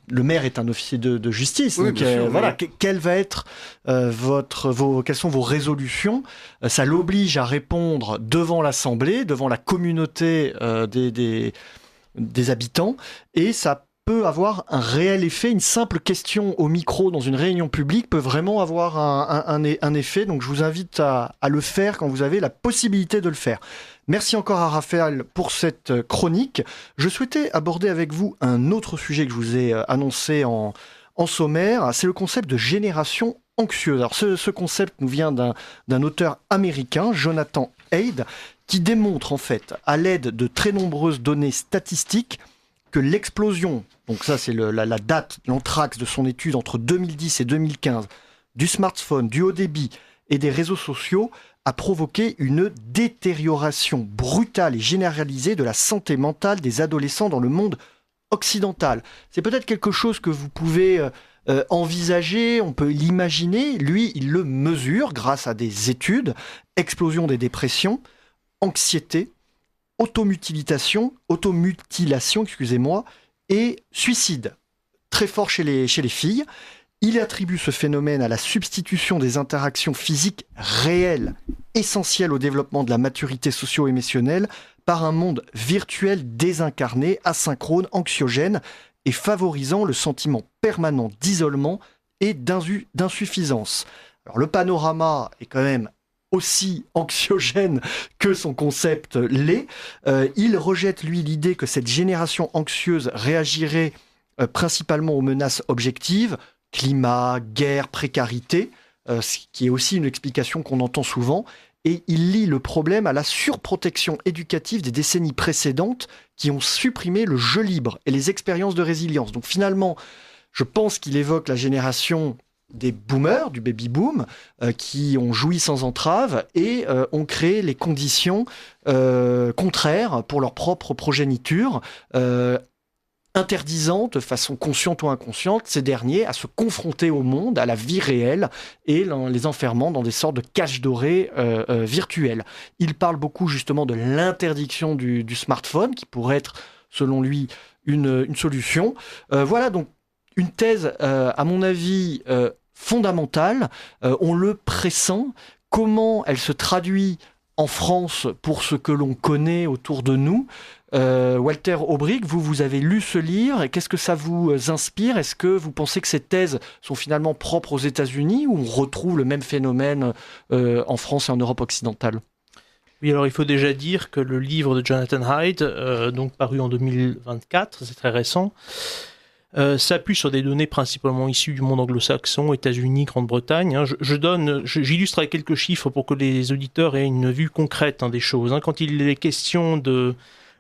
Le maire est un officier de justice, oui, donc sûr, voilà, oui. quelle va être quelles sont vos résolutions. Ça l'oblige à répondre devant l'Assemblée, devant la communauté des habitants, et ça peut avoir un réel effet. Une simple question au micro dans une réunion publique peut vraiment avoir un effet, donc je vous invite à le faire quand vous avez la possibilité de le faire. Merci encore à Raphaël pour cette chronique. Je souhaitais aborder avec vous un autre sujet que je vous ai annoncé en sommaire, c'est le concept de génération anxieuse. Alors ce concept nous vient d'un auteur américain, Jonathan Haidt, qui démontre en fait, à l'aide de très nombreuses données statistiques, que l'explosion, donc ça c'est la date, l'anthrax de son étude entre 2010 et 2015, du smartphone, du haut débit et des réseaux sociaux a provoqué une détérioration brutale et généralisée de la santé mentale des adolescents dans le monde occidental. C'est peut-être quelque chose que vous pouvez envisager, on peut l'imaginer. Lui, il le mesure grâce à des études. Explosion des dépressions, anxiété, automutilation, et suicide. Très fort chez les filles. Il attribue ce phénomène à la substitution des interactions physiques réelles, essentielles au développement de la maturité socio-émotionnelle, par un monde virtuel désincarné, asynchrone, anxiogène et favorisant le sentiment permanent d'isolement et d'insuffisance. Alors le panorama est quand même aussi anxiogène que son concept l'est. Il rejette, lui, l'idée que cette génération anxieuse réagirait principalement aux menaces objectives, climat, guerre, précarité, ce qui est aussi une explication qu'on entend souvent, et il lie le problème à la surprotection éducative des décennies précédentes qui ont supprimé le jeu libre et les expériences de résilience. Donc finalement, je pense qu'il évoque la génération des boomers, du baby-boom, qui ont joui sans entrave et ont créé les conditions contraires pour leur propre progéniture, interdisant de façon consciente ou inconsciente ces derniers à se confronter au monde, à la vie réelle, et les enfermant dans des sortes de cages dorées virtuelles. Il parle beaucoup justement de l'interdiction du smartphone, qui pourrait être, selon lui, une solution. Voilà donc une thèse, à mon avis, fondamentale. On le pressent. Comment elle se traduit en France pour ce que l'on connaît autour de nous? Walter Aubric, vous avez lu ce livre, et qu'est-ce que ça vous inspire? Est-ce que vous pensez que ces thèses sont finalement propres aux États-Unis, ou on retrouve le même phénomène en France et en Europe occidentale? Oui, alors il faut déjà dire que le livre de Jonathan Haidt, donc paru en 2024, c'est très récent, s'appuie sur des données principalement issues du monde anglo-saxon, États-Unis, Grande-Bretagne. J'illustre avec quelques chiffres pour que les auditeurs aient une vue concrète des choses. Quand il est question de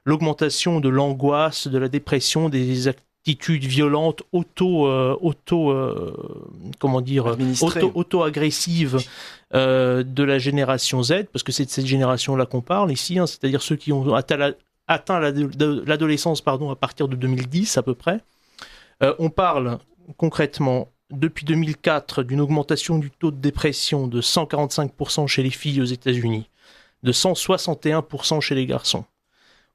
l'augmentation de l'angoisse, de la dépression, des attitudes violentes, auto-agressives de la génération Z, parce que c'est de cette génération-là qu'on parle ici, c'est-à-dire ceux qui ont atteint l'adolescence à partir de 2010 à peu près. On parle concrètement, depuis 2004, d'une augmentation du taux de dépression de 145% chez les filles aux États-Unis, de 161% chez les garçons.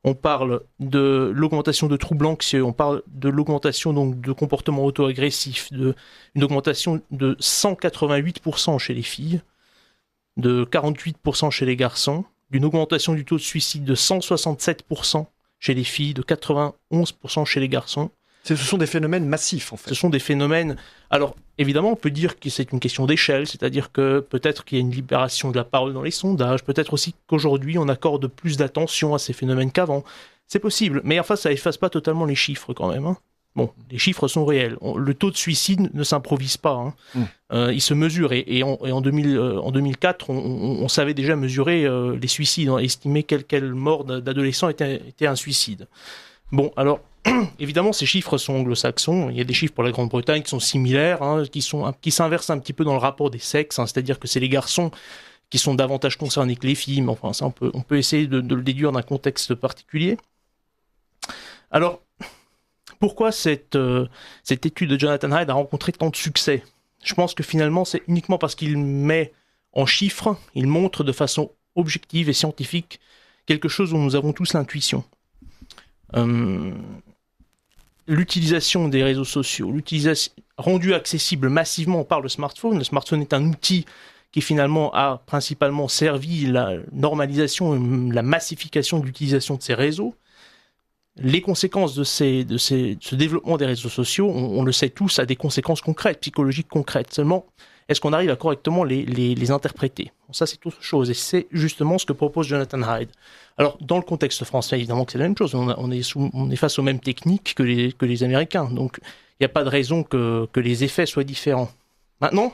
On parle de l'augmentation de troubles anxieux, on parle de l'augmentation donc de comportements auto-agressifs, une augmentation de 188% chez les filles, de 48% chez les garçons, d'une augmentation du taux de suicide de 167% chez les filles, de 91% chez les garçons. Ce sont des phénomènes massifs, en fait. Ce sont des phénomènes... Alors, évidemment, on peut dire que c'est une question d'échelle, c'est-à-dire que peut-être qu'il y a une libération de la parole dans les sondages, peut-être aussi qu'aujourd'hui, on accorde plus d'attention à ces phénomènes qu'avant. C'est possible, mais enfin, ça efface pas totalement les chiffres, quand même. Bon, les chiffres sont réels. Le taux de suicide ne s'improvise pas. Il se mesure, et en 2004, on savait déjà mesurer les suicides, estimer quelle mort d'adolescent était un suicide. Bon, alors... évidemment, ces chiffres sont anglo-saxons. Il y a des chiffres pour la Grande-Bretagne qui sont similaires, qui s'inversent un petit peu dans le rapport des sexes, c'est-à-dire que c'est les garçons qui sont davantage concernés que les filles. Mais enfin, ça, on peut essayer de le déduire d'un contexte particulier. Alors, pourquoi cette étude de Jonathan Hyde a rencontré tant de succès ? Je pense que finalement, c'est uniquement parce qu'il met en chiffres, il montre de façon objective et scientifique quelque chose dont nous avons tous l'intuition. L'utilisation des réseaux sociaux, l'utilisation rendue accessible massivement par le smartphone. Le smartphone est un outil qui finalement a principalement servi la normalisation, la massification de l'utilisation de ces réseaux. Les conséquences de ce développement des réseaux sociaux, on le sait tous, a des conséquences concrètes, psychologiques concrètes. Seulement, est-ce qu'on arrive à correctement les interpréter ? Bon, ça, c'est autre chose, et c'est justement ce que propose Jonathan Hyde. Alors, dans le contexte français, évidemment que c'est la même chose. On est face aux mêmes techniques que les Américains. Donc, il n'y a pas de raison que les effets soient différents. Maintenant,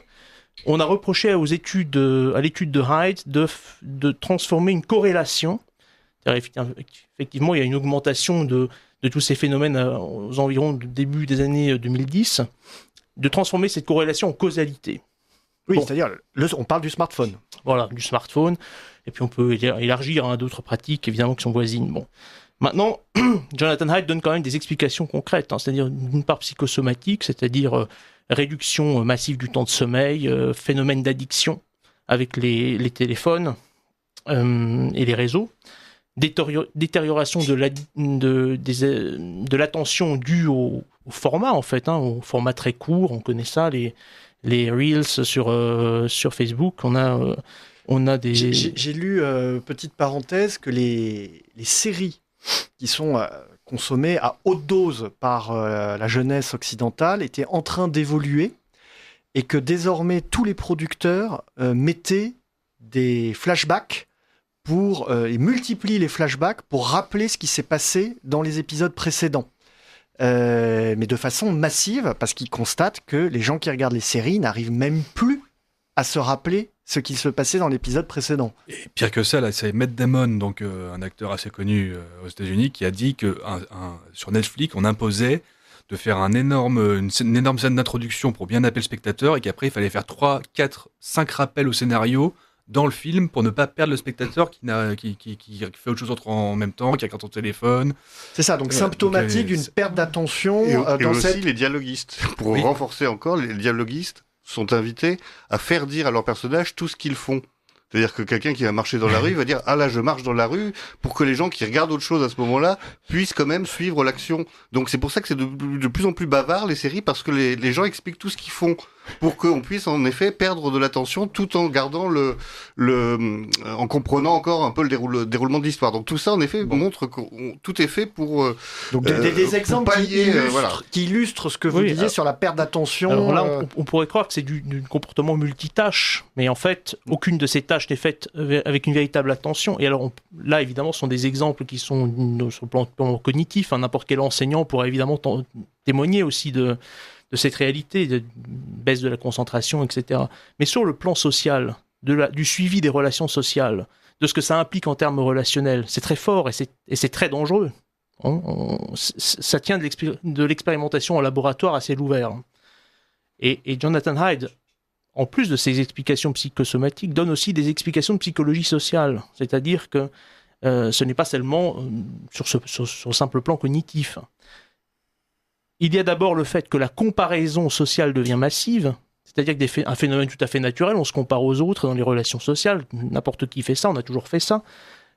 on a reproché à l'étude de Hyde de transformer une corrélation. Effectivement, il y a une augmentation de tous ces phénomènes aux environs du début des années 2010, de transformer cette corrélation en causalité. Oui, c'est-à-dire, on parle du smartphone. Voilà, du smartphone, et puis on peut élargir à d'autres pratiques, évidemment, qui sont voisines. Bon. Maintenant, Jonathan Hyde donne quand même des explications concrètes, c'est-à-dire d'une part psychosomatique, c'est-à-dire réduction massive du temps de sommeil, phénomène d'addiction avec les téléphones et les réseaux, détérioration de l'attention due au format, en fait, au format très court. On connaît ça, les Reels sur Facebook. On a des... J'ai lu, petite parenthèse, que les séries qui sont consommées à haute dose par la jeunesse occidentale étaient en train d'évoluer et que désormais tous les producteurs mettaient des flashbacks et multiplient les flashbacks pour rappeler ce qui s'est passé dans les épisodes précédents. Mais de façon massive, parce qu'ils constatent que les gens qui regardent les séries n'arrivent même plus à se rappeler ce qui se passait dans l'épisode précédent. Et pire que ça, là, c'est Matt Damon, donc un acteur assez connu aux États-Unis, qui a dit que sur Netflix, on imposait de faire une énorme scène d'introduction pour bien appeler le spectateur, et qu'après, il fallait faire 3, 4, 5 rappels au scénario dans le film pour ne pas perdre le spectateur qui fait autre chose en même temps, qui regarde son téléphone. C'est ça, donc symptomatique d'une perte d'attention. Et aussi les dialoguistes. Pour renforcer encore, les dialoguistes sont invités à faire dire à leurs personnages tout ce qu'ils font. C'est-à-dire que quelqu'un qui va marcher dans la rue va dire « Ah là, je marche dans la rue », pour que les gens qui regardent autre chose à ce moment-là puissent quand même suivre l'action. Donc c'est pour ça que c'est de plus en plus bavard, les séries, parce que les gens expliquent tout ce qu'ils font, pour qu'on puisse en effet perdre de l'attention tout en gardant en comprenant encore un peu le déroulement de l'histoire. Donc tout ça, en effet, montre que tout est fait pour donc des exemples qui illustrent ce que vous disiez sur la perte d'attention. Alors là, on pourrait croire que c'est du comportement multitâche, mais en fait, aucune de ces tâches n'est faite avec une véritable attention. Et alors là, évidemment, ce sont des exemples qui sont sur le plan cognitif. N'importe quel enseignant pourrait évidemment témoigner aussi de cette réalité, de baisse de la concentration, etc. Mais sur le plan social, du suivi des relations sociales, de ce que ça implique en termes relationnels, c'est très fort et c'est très dangereux. Ça tient de l'expérimentation en laboratoire à ciel ouvert. Et Jonathan Hyde, en plus de ces explications psychosomatiques, donne aussi des explications de psychologie sociale. C'est-à-dire que ce n'est pas seulement sur le simple plan cognitif. Il y a d'abord le fait que la comparaison sociale devient massive, c'est-à-dire que un phénomène tout à fait naturel, on se compare aux autres dans les relations sociales, n'importe qui fait ça, on a toujours fait ça.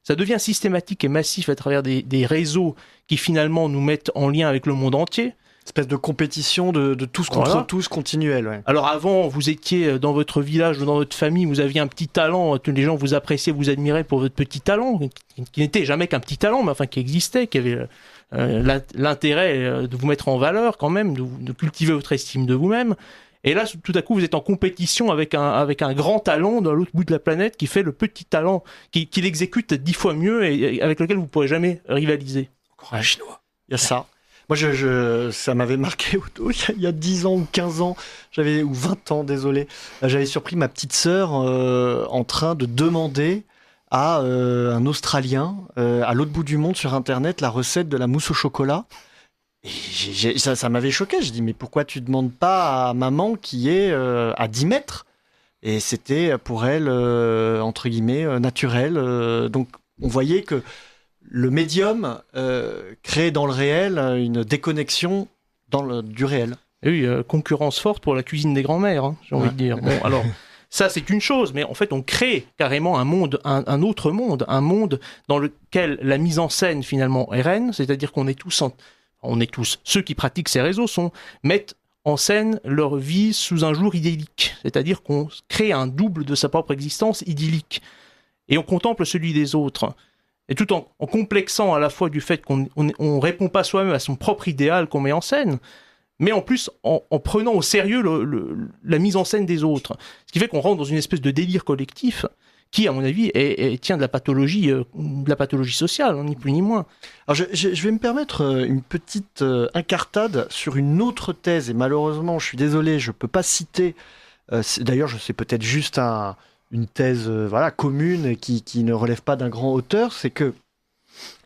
Ça devient systématique et massif à travers des réseaux qui finalement nous mettent en lien avec le monde entier. Espèce de compétition de tous contre tous continuelle. Ouais. Alors avant, vous étiez dans votre village ou dans votre famille, vous aviez un petit talent, les gens vous appréciaient, vous admiraient pour votre petit talent, qui n'était jamais qu'un petit talent, mais enfin qui existait, qui avait l'intérêt de vous mettre en valeur quand même, de cultiver votre estime de vous-même. Et là, tout à coup, vous êtes en compétition avec un grand talent dans l'autre bout de la planète qui fait le petit talent, qui l'exécute 10 fois mieux et avec lequel vous ne pourrez jamais rivaliser. Encore un chinois. Il y a ça. Moi, ça m'avait marqué il y a 10 ans ou 15 ans, ou 20 ans, désolé. J'avais surpris ma petite sœur en train de demander à un Australien, à l'autre bout du monde sur Internet, la recette de la mousse au chocolat. Et ça m'avait choqué. Je dis, mais pourquoi tu demandes pas à maman qui est à 10 mètres ? Et c'était pour elle, entre guillemets, naturel. Donc, on voyait que le médium crée dans le réel une déconnexion du réel. Et oui, concurrence forte pour la cuisine des grands-mères, hein, j'ai envie de dire. Bon, alors, ça, c'est une chose, mais en fait, on crée carrément un monde, un autre monde, un monde dans lequel la mise en scène, finalement, est reine, c'est-à-dire qu'on est tous, ceux qui pratiquent ces réseaux mettent en scène leur vie sous un jour idyllique, c'est-à-dire qu'on crée un double de sa propre existence idyllique, et on contemple celui des autres. Et tout en complexant à la fois du fait qu'on ne répond pas soi-même à son propre idéal qu'on met en scène, mais en plus en prenant au sérieux la mise en scène des autres. Ce qui fait qu'on rentre dans une espèce de délire collectif qui, à mon avis, tient de la pathologie sociale, ni plus ni moins. Alors je vais me permettre une petite incartade sur une autre thèse, et malheureusement, je suis désolé, je ne peux pas citer, d'ailleurs, c'est peut-être juste une thèse commune qui ne relève pas d'un grand auteur, c'est que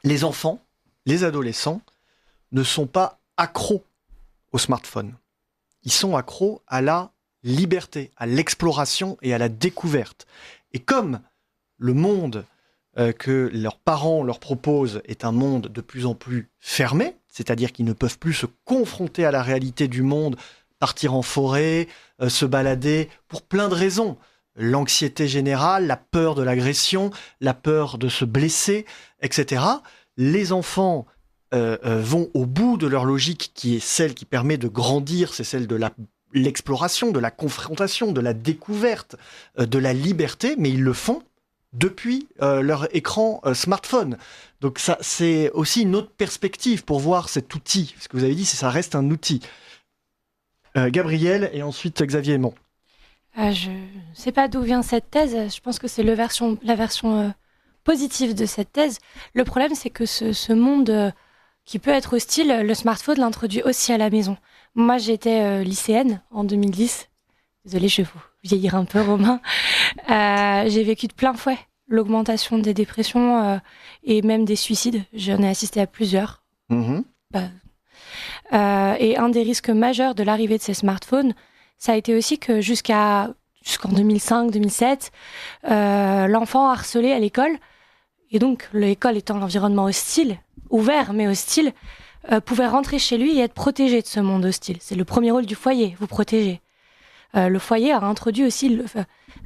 les enfants, les adolescents, ne sont pas accros au smartphone. Ils sont accros à la liberté, à l'exploration et à la découverte. Et comme le monde que leurs parents leur proposent est un monde de plus en plus fermé, c'est-à-dire qu'ils ne peuvent plus se confronter à la réalité du monde, partir en forêt, se balader, pour plein de raisons. L'anxiété générale, la peur de l'agression, la peur de se blesser, etc. Les enfants vont au bout de leur logique qui est celle qui permet de grandir, c'est celle de l'exploration, de la confrontation, de la découverte, de la liberté, mais ils le font depuis leur écran smartphone. Donc ça, c'est aussi une autre perspective pour voir cet outil. Ce que vous avez dit, c'est que ça reste un outil. Gabriel et ensuite Xavier Aimant. Je ne sais pas d'où vient cette thèse. Je pense que c'est la version positive de cette thèse. Le problème, c'est que ce monde qui peut être hostile, le smartphone l'introduit aussi à la maison. Moi, j'étais lycéenne en 2010. Désolée, je vais vous vieillir un peu, Romain. J'ai vécu de plein fouet l'augmentation des dépressions et même des suicides. J'en ai assisté à plusieurs. Mmh. Et un des risques majeurs de l'arrivée de ces smartphones, ça a été aussi que jusqu'en 2005-2007, l'enfant harcelé à l'école, et donc l'école étant l'environnement hostile, ouvert mais hostile, pouvait rentrer chez lui et être protégé de ce monde hostile. C'est le premier rôle du foyer, vous protéger. Le foyer a introduit aussi,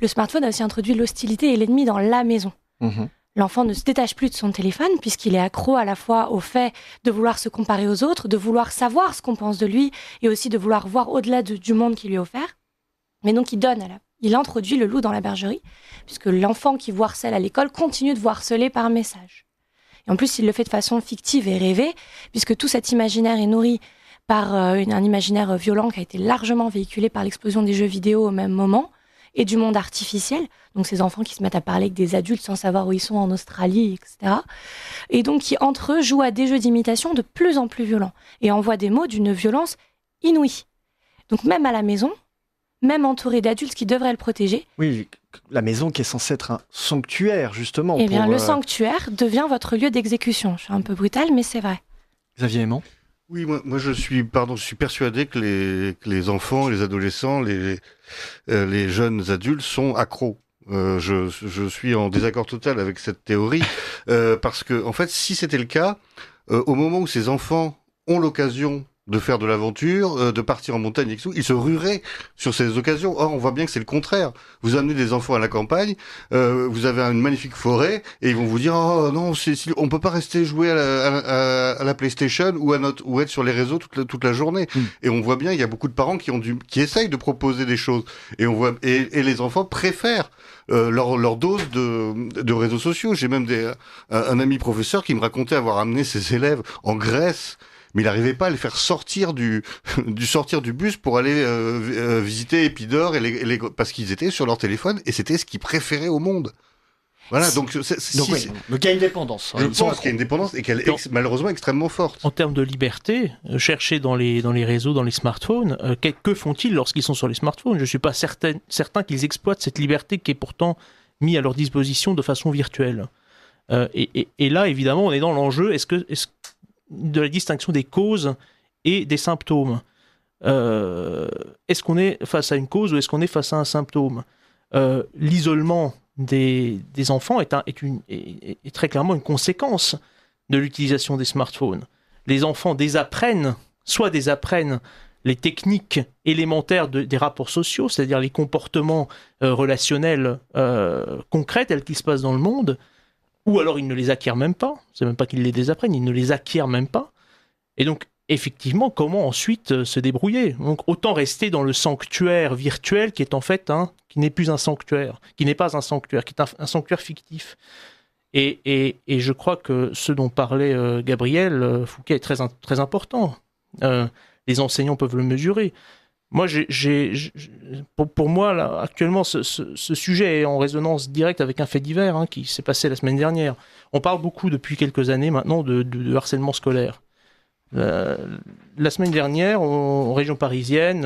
le smartphone a aussi introduit l'hostilité et l'ennemi dans la maison. Mmh. L'enfant ne se détache plus de son téléphone puisqu'il est accro à la fois au fait de vouloir se comparer aux autres, de vouloir savoir ce qu'on pense de lui et aussi de vouloir voir au-delà du monde qui lui est offert. Mais donc il introduit le loup dans la bergerie puisque l'enfant qui vous harcèle à l'école continue de vous harceler par message. Et en plus, il le fait de façon fictive et rêvée puisque tout cet imaginaire est nourri par un imaginaire violent qui a été largement véhiculé par l'explosion des jeux vidéo au même moment et du monde artificiel, donc ces enfants qui se mettent à parler avec des adultes sans savoir où ils sont en Australie, etc. Et donc qui, entre eux, jouent à des jeux d'imitation de plus en plus violents et envoient des mots d'une violence inouïe. Donc même à la maison, même entouré d'adultes qui devraient le protéger. Oui, la maison qui est censée être un sanctuaire, justement. Eh bien, le sanctuaire devient votre lieu d'exécution. Je suis un peu brutale, mais c'est vrai. Xavier Aimant. Oui, moi je suis persuadé que les enfants, les adolescents, les jeunes adultes sont accros. Je suis en désaccord total avec cette théorie parce que en fait, si c'était le cas, au moment où ces enfants ont l'occasion de faire de l'aventure, de partir en montagne et tout, ils se rueraient sur ces occasions. Or, on voit bien que c'est le contraire. Vous amenez des enfants à la campagne, vous avez une magnifique forêt, et ils vont vous dire « Oh non, on peut pas rester jouer à la PlayStation ou être sur les réseaux toute la journée. » Et on voit bien, il y a beaucoup de parents qui essayent de proposer des choses. Et on voit, et les enfants préfèrent leur dose de réseaux sociaux. J'ai même un ami professeur qui me racontait avoir amené ses élèves en Grèce, mais il n'arrivait pas à les faire sortir du bus pour aller visiter Épidore parce qu'ils étaient sur leur téléphone et c'était ce qu'ils préféraient au monde. Voilà, donc il y a une dépendance. Je pense qu'il y a une dépendance et qu'elle est malheureusement extrêmement forte. En termes de liberté, chercher dans les réseaux, dans les smartphones, que font-ils lorsqu'ils sont sur les smartphones ? Je ne suis pas certain qu'ils exploitent cette liberté qui est pourtant mise à leur disposition de façon virtuelle. Et là, évidemment, on est dans l'enjeu, est-ce de la distinction des causes et des symptômes. Est-ce qu'on est face à une cause ou est-ce qu'on est face à un symptôme ? L'isolement des enfants est très clairement une conséquence de l'utilisation des smartphones. Les enfants désapprennent les techniques élémentaires des rapports sociaux, c'est-à-dire les comportements relationnels concrets tels qu'ils se passent dans le monde, ou alors ils ne les acquièrent même pas. C'est même pas qu'ils les désapprennent, ils ne les acquièrent même pas. Et donc, effectivement, comment ensuite se débrouiller ? Donc, autant rester dans le sanctuaire virtuel qui est en fait qui n'est plus un sanctuaire, qui n'est pas un sanctuaire, qui est un sanctuaire fictif. Et je crois que ce dont parlait Gabriel Fouquet est très, très important. Les enseignants peuvent le mesurer. Moi, pour moi, là, actuellement, ce sujet est en résonance directe avec un fait divers qui s'est passé la semaine dernière. On parle beaucoup depuis quelques années maintenant de harcèlement scolaire. La semaine dernière, en région parisienne,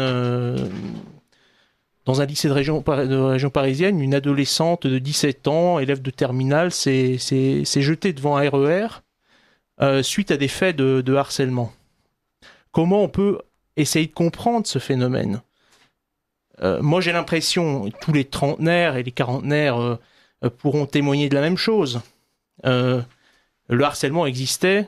dans un lycée de région parisienne, une adolescente de 17 ans, élève de terminale, s'est jetée devant un RER suite à des faits de harcèlement. Comment on peut essayer de comprendre ce phénomène ? Moi, j'ai l'impression, tous les trentenaires et les quarantenaires pourront témoigner de la même chose. Le harcèlement existait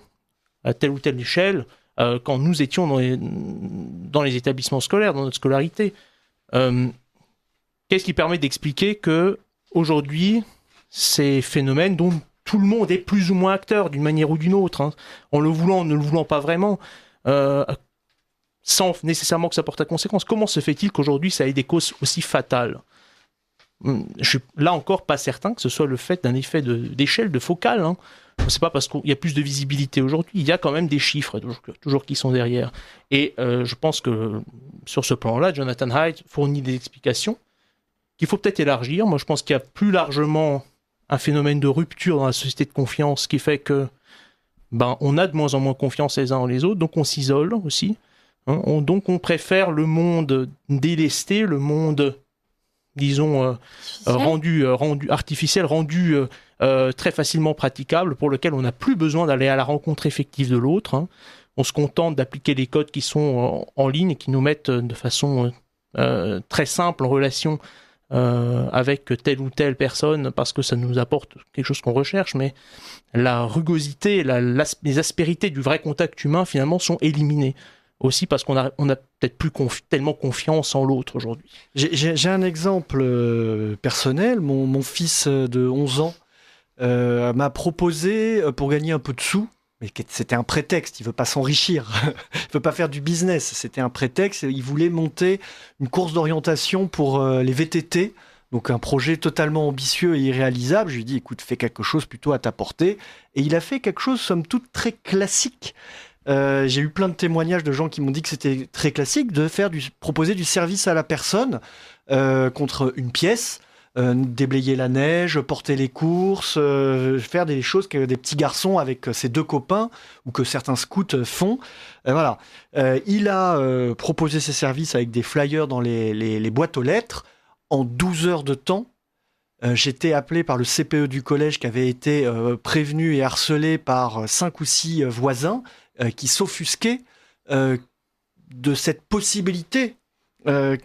à telle ou telle échelle quand nous étions dans les établissements scolaires, dans notre scolarité. Qu'est-ce qui permet d'expliquer que aujourd'hui, ces phénomènes dont tout le monde est plus ou moins acteur d'une manière ou d'une autre, en le voulant, en ne le voulant pas vraiment, sans nécessairement que ça porte à conséquence. Comment se fait-il qu'aujourd'hui ça ait des causes aussi fatales ? Je suis là encore pas certain que ce soit le fait d'un effet d'échelle, de focale. C'est pas parce qu'il y a plus de visibilité aujourd'hui, il y a quand même des chiffres toujours qui sont derrière. Et je pense que sur ce plan-là, Jonathan Haidt fournit des explications qu'il faut peut-être élargir. Moi, je pense qu'il y a plus largement un phénomène de rupture dans la société de confiance qui fait que on a de moins en moins confiance les uns en les autres, donc on s'isole aussi. Donc on préfère le monde délesté, le monde, disons, rendu artificiel, rendu très facilement praticable, pour lequel on n'a plus besoin d'aller à la rencontre effective de l'autre. On se contente d'appliquer les codes qui sont en ligne et qui nous mettent de façon très simple en relation avec telle ou telle personne parce que ça nous apporte quelque chose qu'on recherche, mais la rugosité, les aspérités du vrai contact humain finalement sont éliminées. Aussi parce qu'on a peut-être plus tellement confiance en l'autre aujourd'hui. J'ai un exemple personnel. Mon fils de 11 ans m'a proposé, pour gagner un peu de sous, mais c'était un prétexte, il ne veut pas s'enrichir, il ne veut pas faire du business, c'était un prétexte, il voulait monter une course d'orientation pour les VTT, donc un projet totalement ambitieux et irréalisable. Je lui ai dit, écoute, fais quelque chose plutôt à ta portée. Et il a fait quelque chose, somme toute, très classique. J'ai eu plein de témoignages de gens qui m'ont dit que c'était très classique de proposer du service à la personne contre une pièce, déblayer la neige, porter les courses, faire des choses que des petits garçons avec ses deux copains ou que certains scouts font. Voilà. Il a proposé ses services avec des flyers dans les boîtes aux lettres. En 12 heures de temps, j'étais appelé par le CPE du collège qui avait été prévenu et harcelé par 5 ou 6 voisins qui s'offusquaient de cette possibilité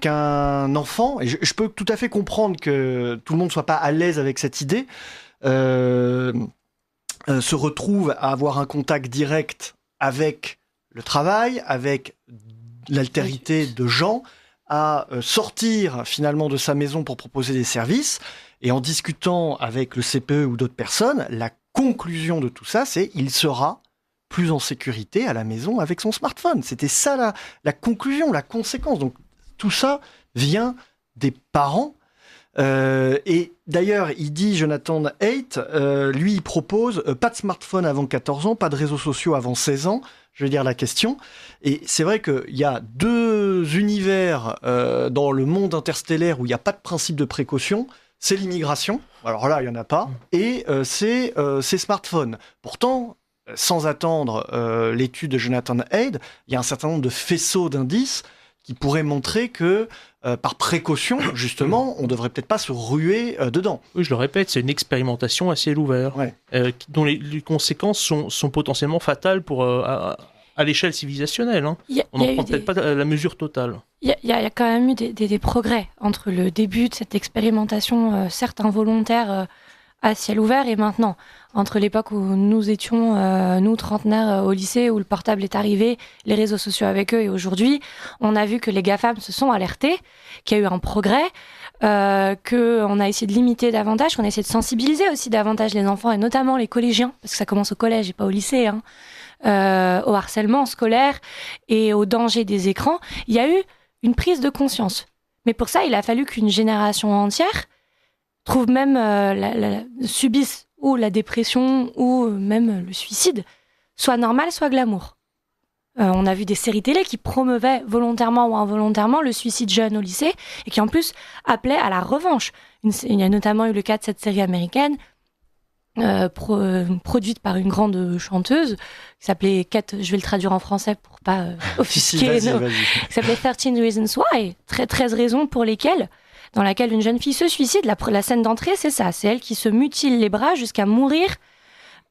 qu'un enfant, et je peux tout à fait comprendre que tout le monde ne soit pas à l'aise avec cette idée, se retrouve à avoir un contact direct avec le travail, avec l'altérité de gens, à sortir finalement de sa maison pour proposer des services, et en discutant avec le CPE ou d'autres personnes, la conclusion de tout ça, c'est il sera plus en sécurité à la maison avec son smartphone. C'était ça la conclusion, la conséquence. Donc tout ça vient des parents. Et d'ailleurs, il dit, Jonathan Haidt, lui, il propose pas de smartphone avant 14 ans, pas de réseaux sociaux avant 16 ans. Je vais dire la question. Et c'est vrai qu'il y a deux univers dans le monde interstellaire où il n'y a pas de principe de précaution. C'est l'immigration. Alors là, il n'y en a pas. Et c'est ces smartphones. Pourtant, sans attendre l'étude de Jonathan Haidt, il y a un certain nombre de faisceaux d'indices qui pourraient montrer que, par précaution, justement, on ne devrait peut-être pas se ruer dedans. Oui, je le répète, c'est une expérimentation à ciel ouvert, dont les conséquences sont potentiellement fatales pour à l'échelle civilisationnelle. Hein. On n'en prend peut-être pas la mesure totale. Il y a quand même eu des progrès entre le début de cette expérimentation, certes involontaire, à ciel ouvert, et maintenant. Entre l'époque où nous étions, nous, trentenaires, au lycée, où le portable est arrivé, les réseaux sociaux avec eux, et aujourd'hui, on a vu que les GAFAM se sont alertés, qu'il y a eu un progrès, qu'on a essayé de limiter davantage, qu'on a essayé de sensibiliser aussi davantage les enfants, et notamment les collégiens, parce que ça commence au collège et pas au lycée, hein, au harcèlement scolaire et au danger des écrans. Il y a eu une prise de conscience. Mais pour ça, il a fallu qu'une génération entière trouve même, subisse ou la dépression ou même le suicide, soit normal, soit glamour. On a vu des séries télé qui promeuvaient volontairement ou involontairement le suicide jeune au lycée et qui en plus appelaient à la revanche. Il y a notamment eu le cas de cette série américaine produite par une grande chanteuse qui s'appelait Kate, je vais le traduire en français pour pas offusquer, qui s'appelait 13 Reasons Why, 13 raisons pour lesquelles, dans laquelle une jeune fille se suicide. La scène d'entrée, c'est ça, c'est elle qui se mutile les bras jusqu'à mourir,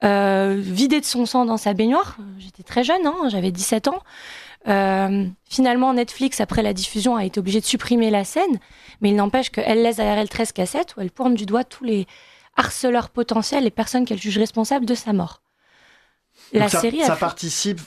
vidée de son sang dans sa baignoire. J'étais très jeune, hein, j'avais 17 ans. Finalement, Netflix, après la diffusion, a été obligé de supprimer la scène, mais il n'empêche qu'elle laisse derrière elle 13 cassettes où elle pointe du doigt tous les harceleurs potentiels, les personnes qu'elle juge responsables de sa mort. Donc ça participe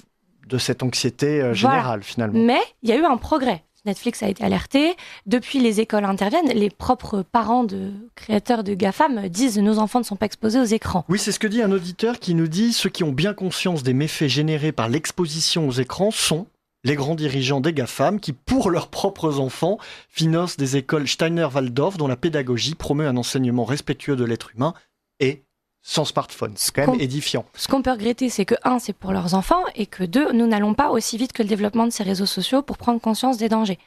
de cette anxiété générale, finalement. Mais il y a eu un progrès. Netflix a été alerté. Depuis, les écoles interviennent. Les propres parents de créateurs de GAFAM disent « Nos enfants ne sont pas exposés aux écrans ». Oui, c'est ce que dit un auditeur qui nous dit « Ceux qui ont bien conscience des méfaits générés par l'exposition aux écrans sont les grands dirigeants des GAFAM qui, pour leurs propres enfants, financent des écoles Steiner-Waldorf dont la pédagogie promeut un enseignement respectueux de l'être humain et sans smartphone. C'est quand même édifiant. Ce qu'on peut regretter, c'est que, un, c'est pour leurs enfants, et que, deux, nous n'allons pas aussi vite que le développement de ces réseaux sociaux pour prendre conscience des dangers.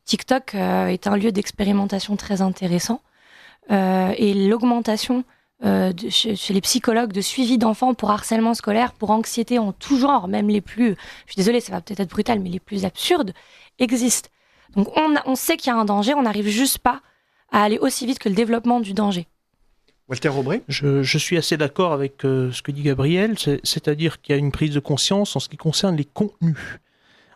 TikTok est un lieu d'expérimentation très intéressant, et l'augmentation chez les psychologues de suivi d'enfants pour harcèlement scolaire, pour anxiété en tout genre, même les plus, je suis désolée, ça va peut-être être brutal, mais les plus absurdes, existent. Donc on sait qu'il y a un danger, on n'arrive juste pas à aller aussi vite que le développement du danger. Walter Aubry ? Je suis assez d'accord avec ce que dit Gabriel, c'est-à-dire qu'il y a une prise de conscience en ce qui concerne les contenus.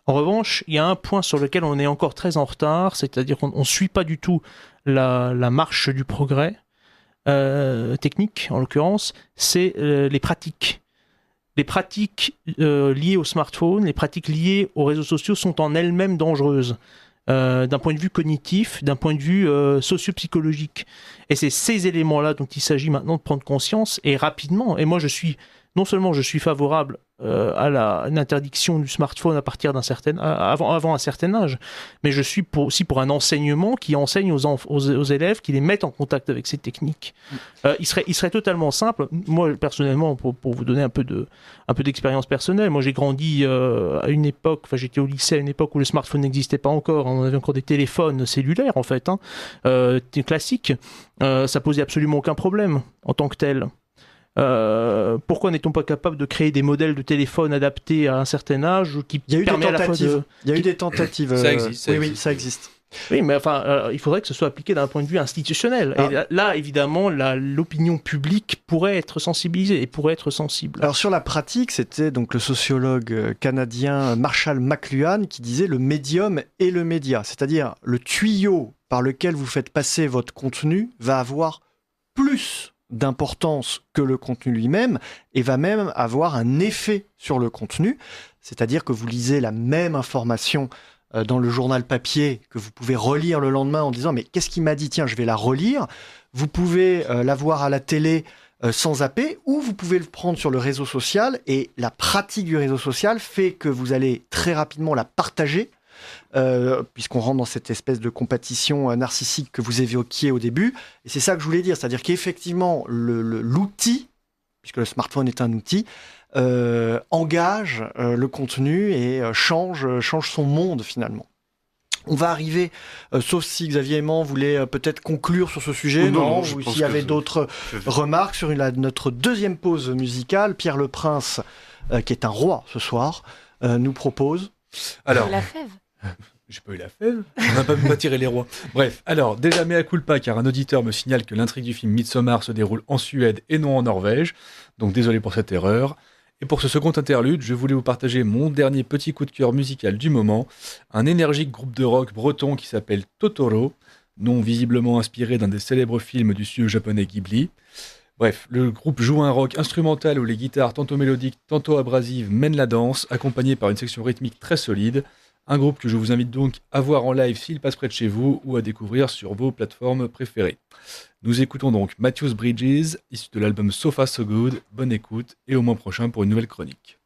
En revanche, il y a un point sur lequel on est encore très en retard, c'est-à-dire qu'on ne suit pas du tout la marche du progrès technique, en l'occurrence, c'est les pratiques. Les pratiques liées au smartphone, les pratiques liées aux réseaux sociaux sont en elles-mêmes dangereuses. D'un point de vue cognitif, d'un point de vue socio-psychologique. Et c'est ces éléments-là dont il s'agit maintenant de prendre conscience, et rapidement. Et moi, non seulement je suis favorable à l'interdiction du smartphone à partir avant un certain âge, mais je suis aussi pour un enseignement qui enseigne aux élèves, qui les mette en contact avec ces techniques. Il serait totalement simple. Moi, personnellement, pour vous donner un peu d'expérience personnelle, moi j'ai grandi à une époque, j'étais au lycée à une époque où le smartphone n'existait pas encore, on avait encore des téléphones cellulaires en fait, classiques. Ça posait absolument aucun problème en tant que tel. Pourquoi n'est-on pas capable de créer des modèles de téléphone adaptés à un certain âge qui permet à la fois de... Il y a eu des tentatives. Ça existe. Oui, ça existe. Oui, mais il faudrait que ce soit appliqué d'un point de vue institutionnel. Et là, évidemment, l'opinion publique pourrait être sensibilisée et pourrait être sensible. Alors sur la pratique, c'était donc le sociologue canadien Marshall McLuhan qui disait le médium et le média, c'est-à-dire le tuyau par lequel vous faites passer votre contenu va avoir plus d'importance que le contenu lui-même et va même avoir un effet sur le contenu, c'est-à-dire que vous lisez la même information dans le journal papier que vous pouvez relire le lendemain en disant mais qu'est-ce qu'il m'a dit, tiens je vais la relire, vous pouvez la voir à la télé sans zapper, ou vous pouvez le prendre sur le réseau social, et la pratique du réseau social fait que vous allez très rapidement la partager, puisqu'on rentre dans cette espèce de compétition narcissique que vous évoquiez au début. Et c'est ça que je voulais dire, c'est-à-dire qu'effectivement, l'outil, puisque le smartphone est un outil, engage le contenu et change son monde finalement. On va arriver, sauf si Xavier Aimant voulait peut-être conclure sur ce sujet, ou s'il y avait d'autres remarques sur notre deuxième pause musicale. Pierre Le Prince, qui est un roi ce soir, nous propose... Alors, la fève. J'ai pas eu la fève, on n'a pas tiré les rois. Bref, alors, déjà mea culpa, car un auditeur me signale que l'intrigue du film Midsommar se déroule en Suède et non en Norvège, donc désolé pour cette erreur. Et pour ce second interlude, je voulais vous partager mon dernier petit coup de cœur musical du moment, un énergique groupe de rock breton qui s'appelle Totoro, nom visiblement inspiré d'un des célèbres films du studio japonais Ghibli. Bref, le groupe joue un rock instrumental où les guitares tantôt mélodiques, tantôt abrasives mènent la danse, accompagné par une section rythmique très solide. Un groupe que je vous invite donc à voir en live s'il passe près de chez vous ou à découvrir sur vos plateformes préférées. Nous écoutons donc Matthews Bridges, issu de l'album So Far So Good. Bonne écoute et au mois prochain pour une nouvelle chronique.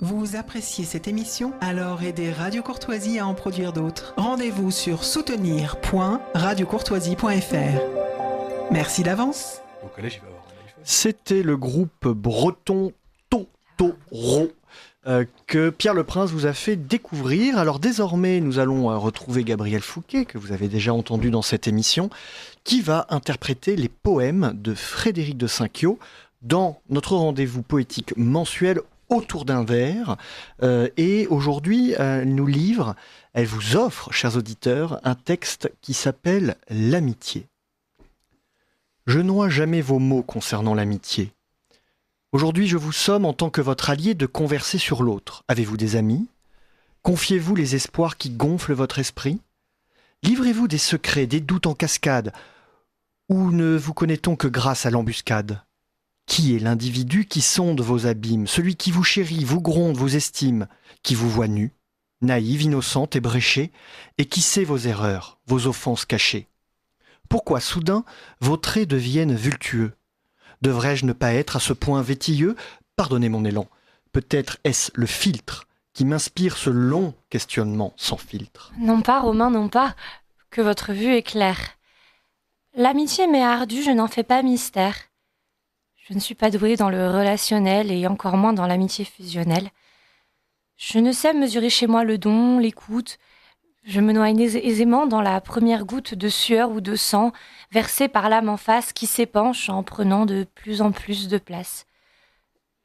Vous appréciez cette émission? Alors aidez Radio Courtoisie à en produire d'autres. Rendez-vous sur soutenir.radiocourtoisie.fr. Merci d'avance. Au collège, il va avoir un iPhone. C'était le groupe breton Totoro que Pierre Le Prince vous a fait découvrir. Alors désormais, nous allons retrouver Gabriel Fouquet, que vous avez déjà entendu dans cette émission, qui va interpréter les poèmes de Frédéric de Cinquiaux dans notre rendez-vous poétique mensuel Autour d'un verre. Et aujourd'hui, elle nous livre, elle vous offre, chers auditeurs, un texte qui s'appelle « L'amitié ». Je noie jamais vos mots concernant l'amitié. Aujourd'hui, je vous somme en tant que votre allié de converser sur l'autre. Avez-vous des amis? Confiez-vous les espoirs qui gonflent votre esprit? Livrez-vous des secrets, des doutes en cascade? Ou ne vous connaît-on que grâce à l'embuscade? Qui est l'individu qui sonde vos abîmes, celui qui vous chérit, vous gronde, vous estime, qui vous voit nu, naïve, innocente, ébréchée, et qui sait vos erreurs, vos offenses cachées? Pourquoi soudain vos traits deviennent vultueux? Devrais-je ne pas être à ce point vétilleux? Pardonnez mon élan, peut-être est-ce le filtre qui m'inspire ce long questionnement sans filtre. Non pas, Romain, non pas, que votre vue est claire. L'amitié m'est ardue, je n'en fais pas mystère. Je ne suis pas douée dans le relationnel et encore moins dans l'amitié fusionnelle. Je ne sais mesurer chez moi le don, l'écoute. Je me noie aisément dans la première goutte de sueur ou de sang versée par l'âme en face qui s'épanche en prenant de plus en plus de place.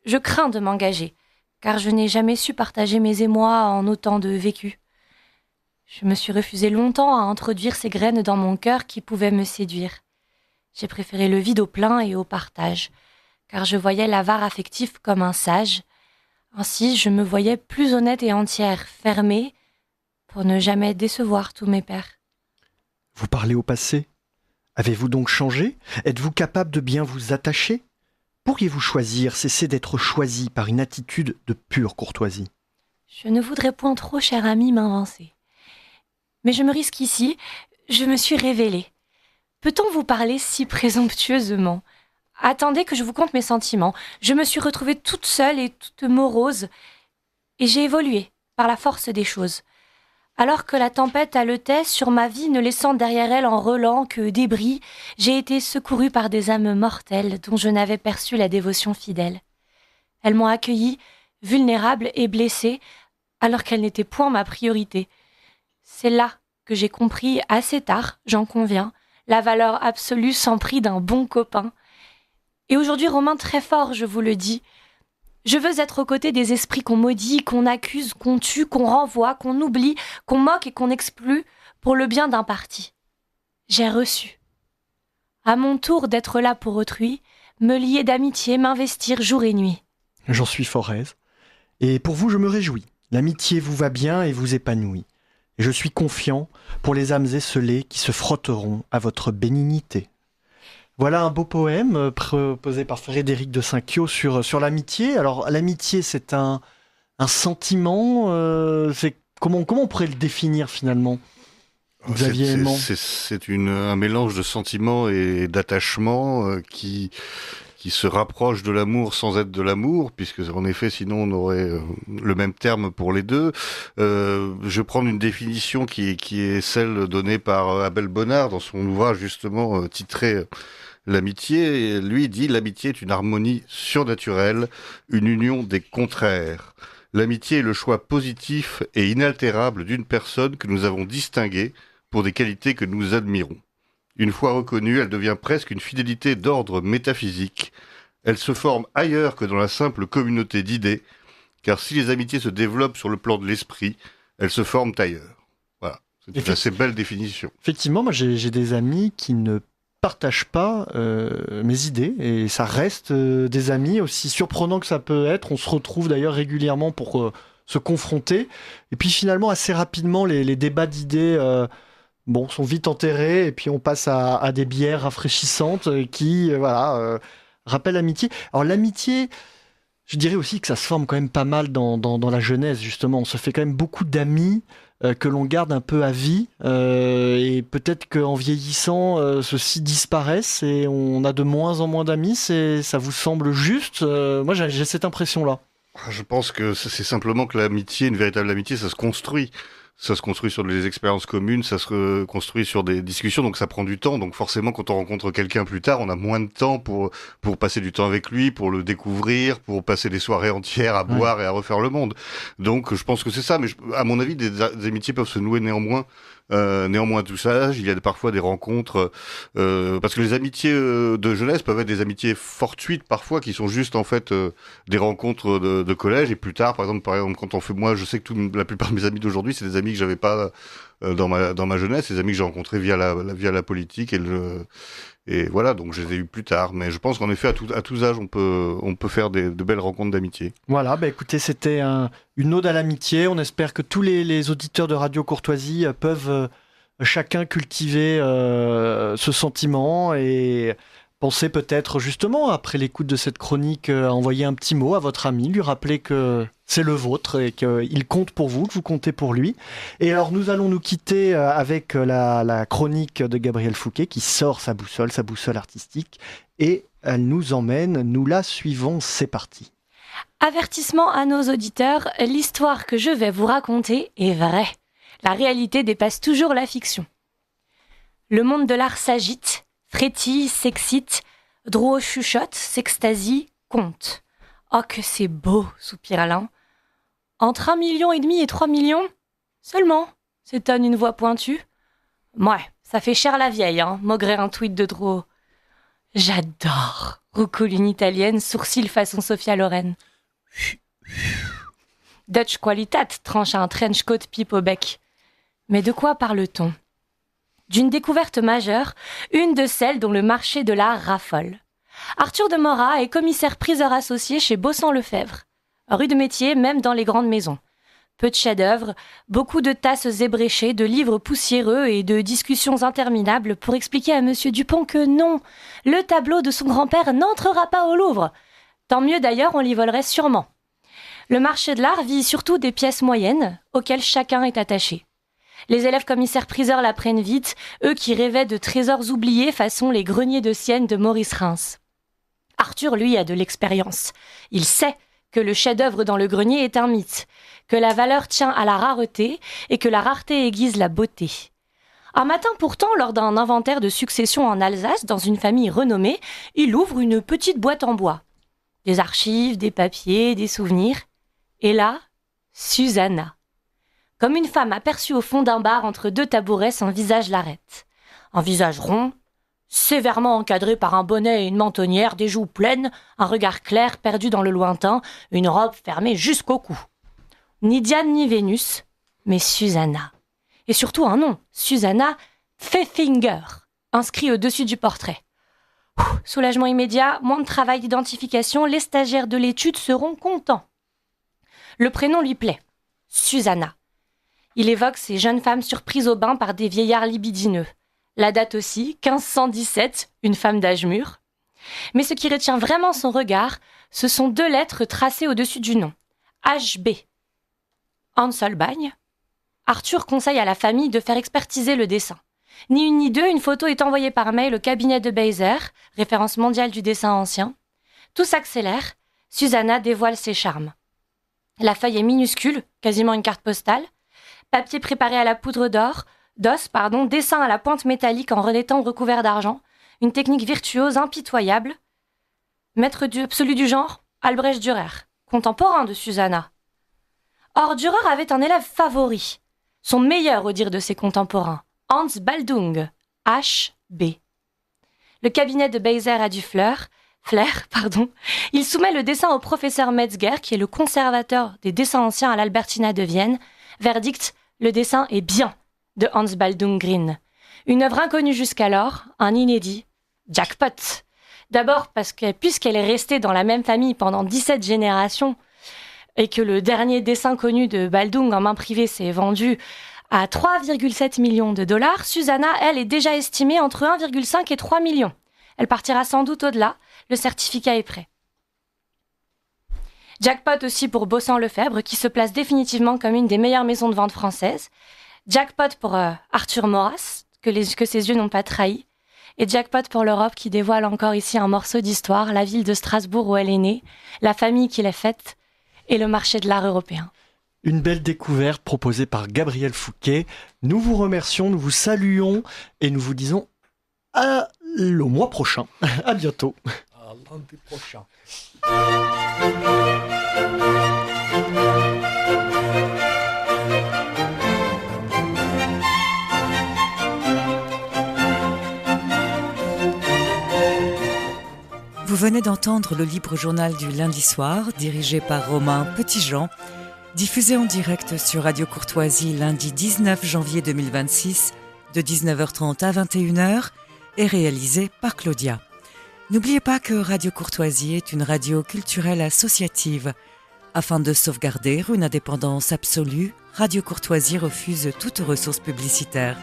Je crains de m'engager, car je n'ai jamais su partager mes émois en autant de vécu. Je me suis refusée longtemps à introduire ces graines dans mon cœur qui pouvaient me séduire. J'ai préféré le vide au plein et au partage, car je voyais l'avare affectif comme un sage. Ainsi, je me voyais plus honnête et entière, fermée, pour ne jamais décevoir tous mes pairs. Vous parlez au passé ? Avez-vous donc changé ? Êtes-vous capable de bien vous attacher ? Pourriez-vous choisir, cesser d'être choisi par une attitude de pure courtoisie ? Je ne voudrais point trop, cher ami, m'avancer. Mais je me risque ici, je me suis révélée. Peut-on vous parler si présomptueusement ? Attendez que je vous conte mes sentiments. Je me suis retrouvée toute seule et toute morose, et j'ai évolué par la force des choses. Alors que la tempête haletait sur ma vie, ne laissant derrière elle en relents que débris, j'ai été secourue par des âmes mortelles dont je n'avais perçu la dévotion fidèle. Elles m'ont accueillie, vulnérable et blessée, alors qu'elle n'était point ma priorité. C'est là que j'ai compris, assez tard, j'en conviens, la valeur absolue sans prix d'un bon copain. Et aujourd'hui, Romain, très fort, je vous le dis, je veux être aux côtés des esprits qu'on maudit, qu'on accuse, qu'on tue, qu'on renvoie, qu'on oublie, qu'on moque et qu'on exclut pour le bien d'un parti. J'ai reçu. À mon tour d'être là pour autrui, me lier d'amitié, m'investir jour et nuit. J'en suis fort aise. Et pour vous, je me réjouis. L'amitié vous va bien et vous épanouit. Et je suis confiant pour les âmes esselées qui se frotteront à votre bénignité. Voilà un beau poème proposé par Frédéric de Saint-Quio sur l'amitié. Alors, l'amitié, c'est un sentiment. Comment on pourrait le définir finalement, Xavier Aimant ? C'est un mélange de sentiments et d'attachement qui se rapproche de l'amour sans être de l'amour, puisque en effet, sinon on aurait le même terme pour les deux. Je vais prendre une définition qui est celle donnée par Abel Bonnard dans son ouvrage justement titré L'amitié. Lui dit: l'amitié est une harmonie surnaturelle, une union des contraires. L'amitié est le choix positif et inaltérable d'une personne que nous avons distinguée pour des qualités que nous admirons. Une fois reconnue, elle devient presque une fidélité d'ordre métaphysique. Elle se forme ailleurs que dans la simple communauté d'idées, car si les amitiés se développent sur le plan de l'esprit, elles se forment ailleurs. Voilà, c'est une assez belle définition. Effectivement, moi j'ai des amis qui ne partagent pas mes idées, et ça reste des amis, aussi surprenant que ça peut être. On se retrouve d'ailleurs régulièrement pour se confronter, et puis finalement assez rapidement les débats d'idées sont vite enterrés, et puis on passe à des bières rafraîchissantes qui rappellent l'amitié. Alors l'amitié, je dirais aussi que ça se forme quand même pas mal dans la jeunesse, justement. On se fait quand même beaucoup d'amis que l'on garde un peu à vie, et peut-être qu'en vieillissant, ceux-ci disparaissent et on a de moins en moins d'amis. Ça vous semble juste ? Moi, j'ai cette impression-là. Je pense que c'est simplement que l'amitié, une véritable amitié, ça se construit. Ça se construit sur des expériences communes, ça se construit sur des discussions, donc ça prend du temps. Donc forcément, quand on rencontre quelqu'un plus tard, on a moins de temps pour passer du temps avec lui, pour le découvrir, pour passer des soirées entières à boire et à refaire le monde. Donc je pense que c'est ça, mais à mon avis, des amitiés peuvent se nouer néanmoins à tout ça. Il y a parfois des rencontres, parce que les amitiés de jeunesse peuvent être des amitiés fortuites parfois, qui sont juste en fait des rencontres de collège, et plus tard, par exemple quand on fait, moi je sais que la plupart de mes amis d'aujourd'hui, c'est des amis que j'avais pas dans ma jeunesse, des amis que j'ai rencontrés via la politique et voilà, donc je les ai eus plus tard. Mais je pense qu'en effet, à tous âges, on peut faire de belles rencontres d'amitié. Voilà, écoutez, c'était une ode à l'amitié. On espère que tous les auditeurs de Radio Courtoisie peuvent chacun cultiver ce sentiment et penser peut-être justement, après l'écoute de cette chronique, à envoyer un petit mot à votre ami, lui rappeler que c'est le vôtre et qu'il compte pour vous, que vous comptez pour lui. Et alors nous allons nous quitter avec la chronique de Gabriel Fouquet qui sort sa boussole artistique, et elle nous emmène, nous la suivons, c'est parti. Avertissement à nos auditeurs, l'histoire que je vais vous raconter est vraie. La réalité dépasse toujours la fiction. Le monde de l'art s'agite, frétille, s'excite, Drouot chuchote, s'extasie, compte. Oh que c'est beau, soupire Alain. Entre 1,5 million et 3 millions ? Seulement, s'étonne une voix pointue. Ouais, ça fait cher la vieille, maugrait un tweet de Drouot. J'adore, roucoule une italienne, sourcil façon Sophia Loren. Dutch qualitat, tranche un trench coat pipe au bec. Mais de quoi parle-t-on ? D'une découverte majeure, une de celles dont le marché de l'art raffole. Arthur de Morat est commissaire-priseur associé chez Baussan-Lefebvre. Rue de métier, même dans les grandes maisons. Peu de chefs-d'œuvre, beaucoup de tasses ébréchées, de livres poussiéreux et de discussions interminables pour expliquer à Monsieur Dupont que non, le tableau de son grand-père n'entrera pas au Louvre. Tant mieux d'ailleurs, on l'y volerait sûrement. Le marché de l'art vit surtout des pièces moyennes, auxquelles chacun est attaché. Les élèves commissaires-priseurs l'apprennent vite, eux qui rêvaient de trésors oubliés façon les greniers de Sienne de Maurice Reims. Arthur, lui, a de l'expérience. Il sait que le chef-d'œuvre dans le grenier est un mythe, que la valeur tient à la rareté et que la rareté aiguise la beauté. Un matin pourtant, lors d'un inventaire de succession en Alsace, dans une famille renommée, il ouvre une petite boîte en bois. Des archives, des papiers, des souvenirs. Et là, Susanna. Comme une femme aperçue au fond d'un bar entre deux tabourets, son visage l'arrête. Un visage rond, sévèrement encadré par un bonnet et une mentonnière, des joues pleines, un regard clair perdu dans le lointain, une robe fermée jusqu'au cou. Ni Diane ni Vénus, mais Susanna. Et surtout un nom, Susanna Pfeffinger, inscrit au-dessus du portrait. Soulagement immédiat, moins de travail d'identification, les stagiaires de l'étude seront contents. Le prénom lui plaît, Susanna. Il évoque ces jeunes femmes surprises au bain par des vieillards libidineux. La date aussi, 1517, une femme d'âge mûr. Mais ce qui retient vraiment son regard, ce sont 2 lettres tracées au-dessus du nom. HB. Hans Holbein. Arthur conseille à la famille de faire expertiser le dessin. Ni une ni deux, une photo est envoyée par mail au cabinet de Beiser, référence mondiale du dessin ancien. Tout s'accélère, Susanna dévoile ses charmes. La feuille est minuscule, quasiment une carte postale. Papier préparé à la poudre d'os, dessin à la pointe métallique en redétend recouvert d'argent. Une technique virtuose, impitoyable. Maître absolu du genre, Albrecht Dürer, contemporain de Susanna. Or, Dürer avait un élève favori, son meilleur au dire de ses contemporains, Hans Baldung, H.B. Le cabinet de Beiser a du flair, il soumet le dessin au professeur Metzger, qui est le conservateur des dessins anciens à l'Albertina de Vienne. Verdict, le dessin est bien, de Hans Baldung Green. Une œuvre inconnue jusqu'alors, un inédit, jackpot. D'abord parce que, puisqu'elle est restée dans la même famille pendant 17 générations, et que le dernier dessin connu de Baldung en main privée s'est vendu à 3,7 millions de dollars, Susanna, elle, est déjà estimée entre 1,5 et 3 millions. Elle partira sans doute au-delà, le certificat est prêt. Jackpot aussi pour Baussan-Lefebvre, qui se place définitivement comme une des meilleures maisons de vente françaises. Jackpot pour Arthur Maurras, que ses yeux n'ont pas trahi. Et jackpot pour l'Europe, qui dévoile encore ici un morceau d'histoire, la ville de Strasbourg où elle est née, la famille qui l'a faite et le marché de l'art européen. Une belle découverte proposée par Gabriel Fouquet. Nous vous remercions, nous vous saluons et nous vous disons au mois prochain. À bientôt. À lundi prochain. Vous venez d'entendre le libre journal du lundi soir, dirigé par Romain Petitjean, diffusé en direct sur Radio Courtoisie lundi 19 janvier 2026, de 19h30 à 21h, et réalisé par Claudia. N'oubliez pas que Radio Courtoisie est une radio culturelle associative. Afin de sauvegarder une indépendance absolue, Radio Courtoisie refuse toute ressource publicitaire.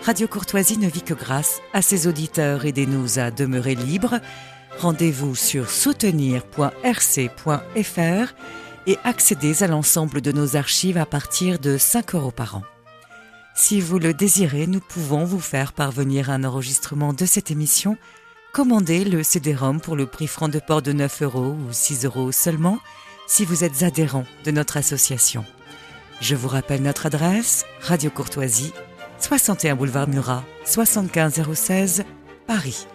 Radio Courtoisie ne vit que grâce à ses auditeurs. Aidez-nous à demeurer libres. Rendez-vous sur soutenir.rc.fr et accédez à l'ensemble de nos archives à partir de 5 € par an. Si vous le désirez, nous pouvons vous faire parvenir un enregistrement de cette émission. Commandez le CD-ROM pour le prix franc de port de 9 € ou 6 € seulement si vous êtes adhérent de notre association. Je vous rappelle notre adresse, Radio Courtoisie, 61 boulevard Murat, 75 016, Paris.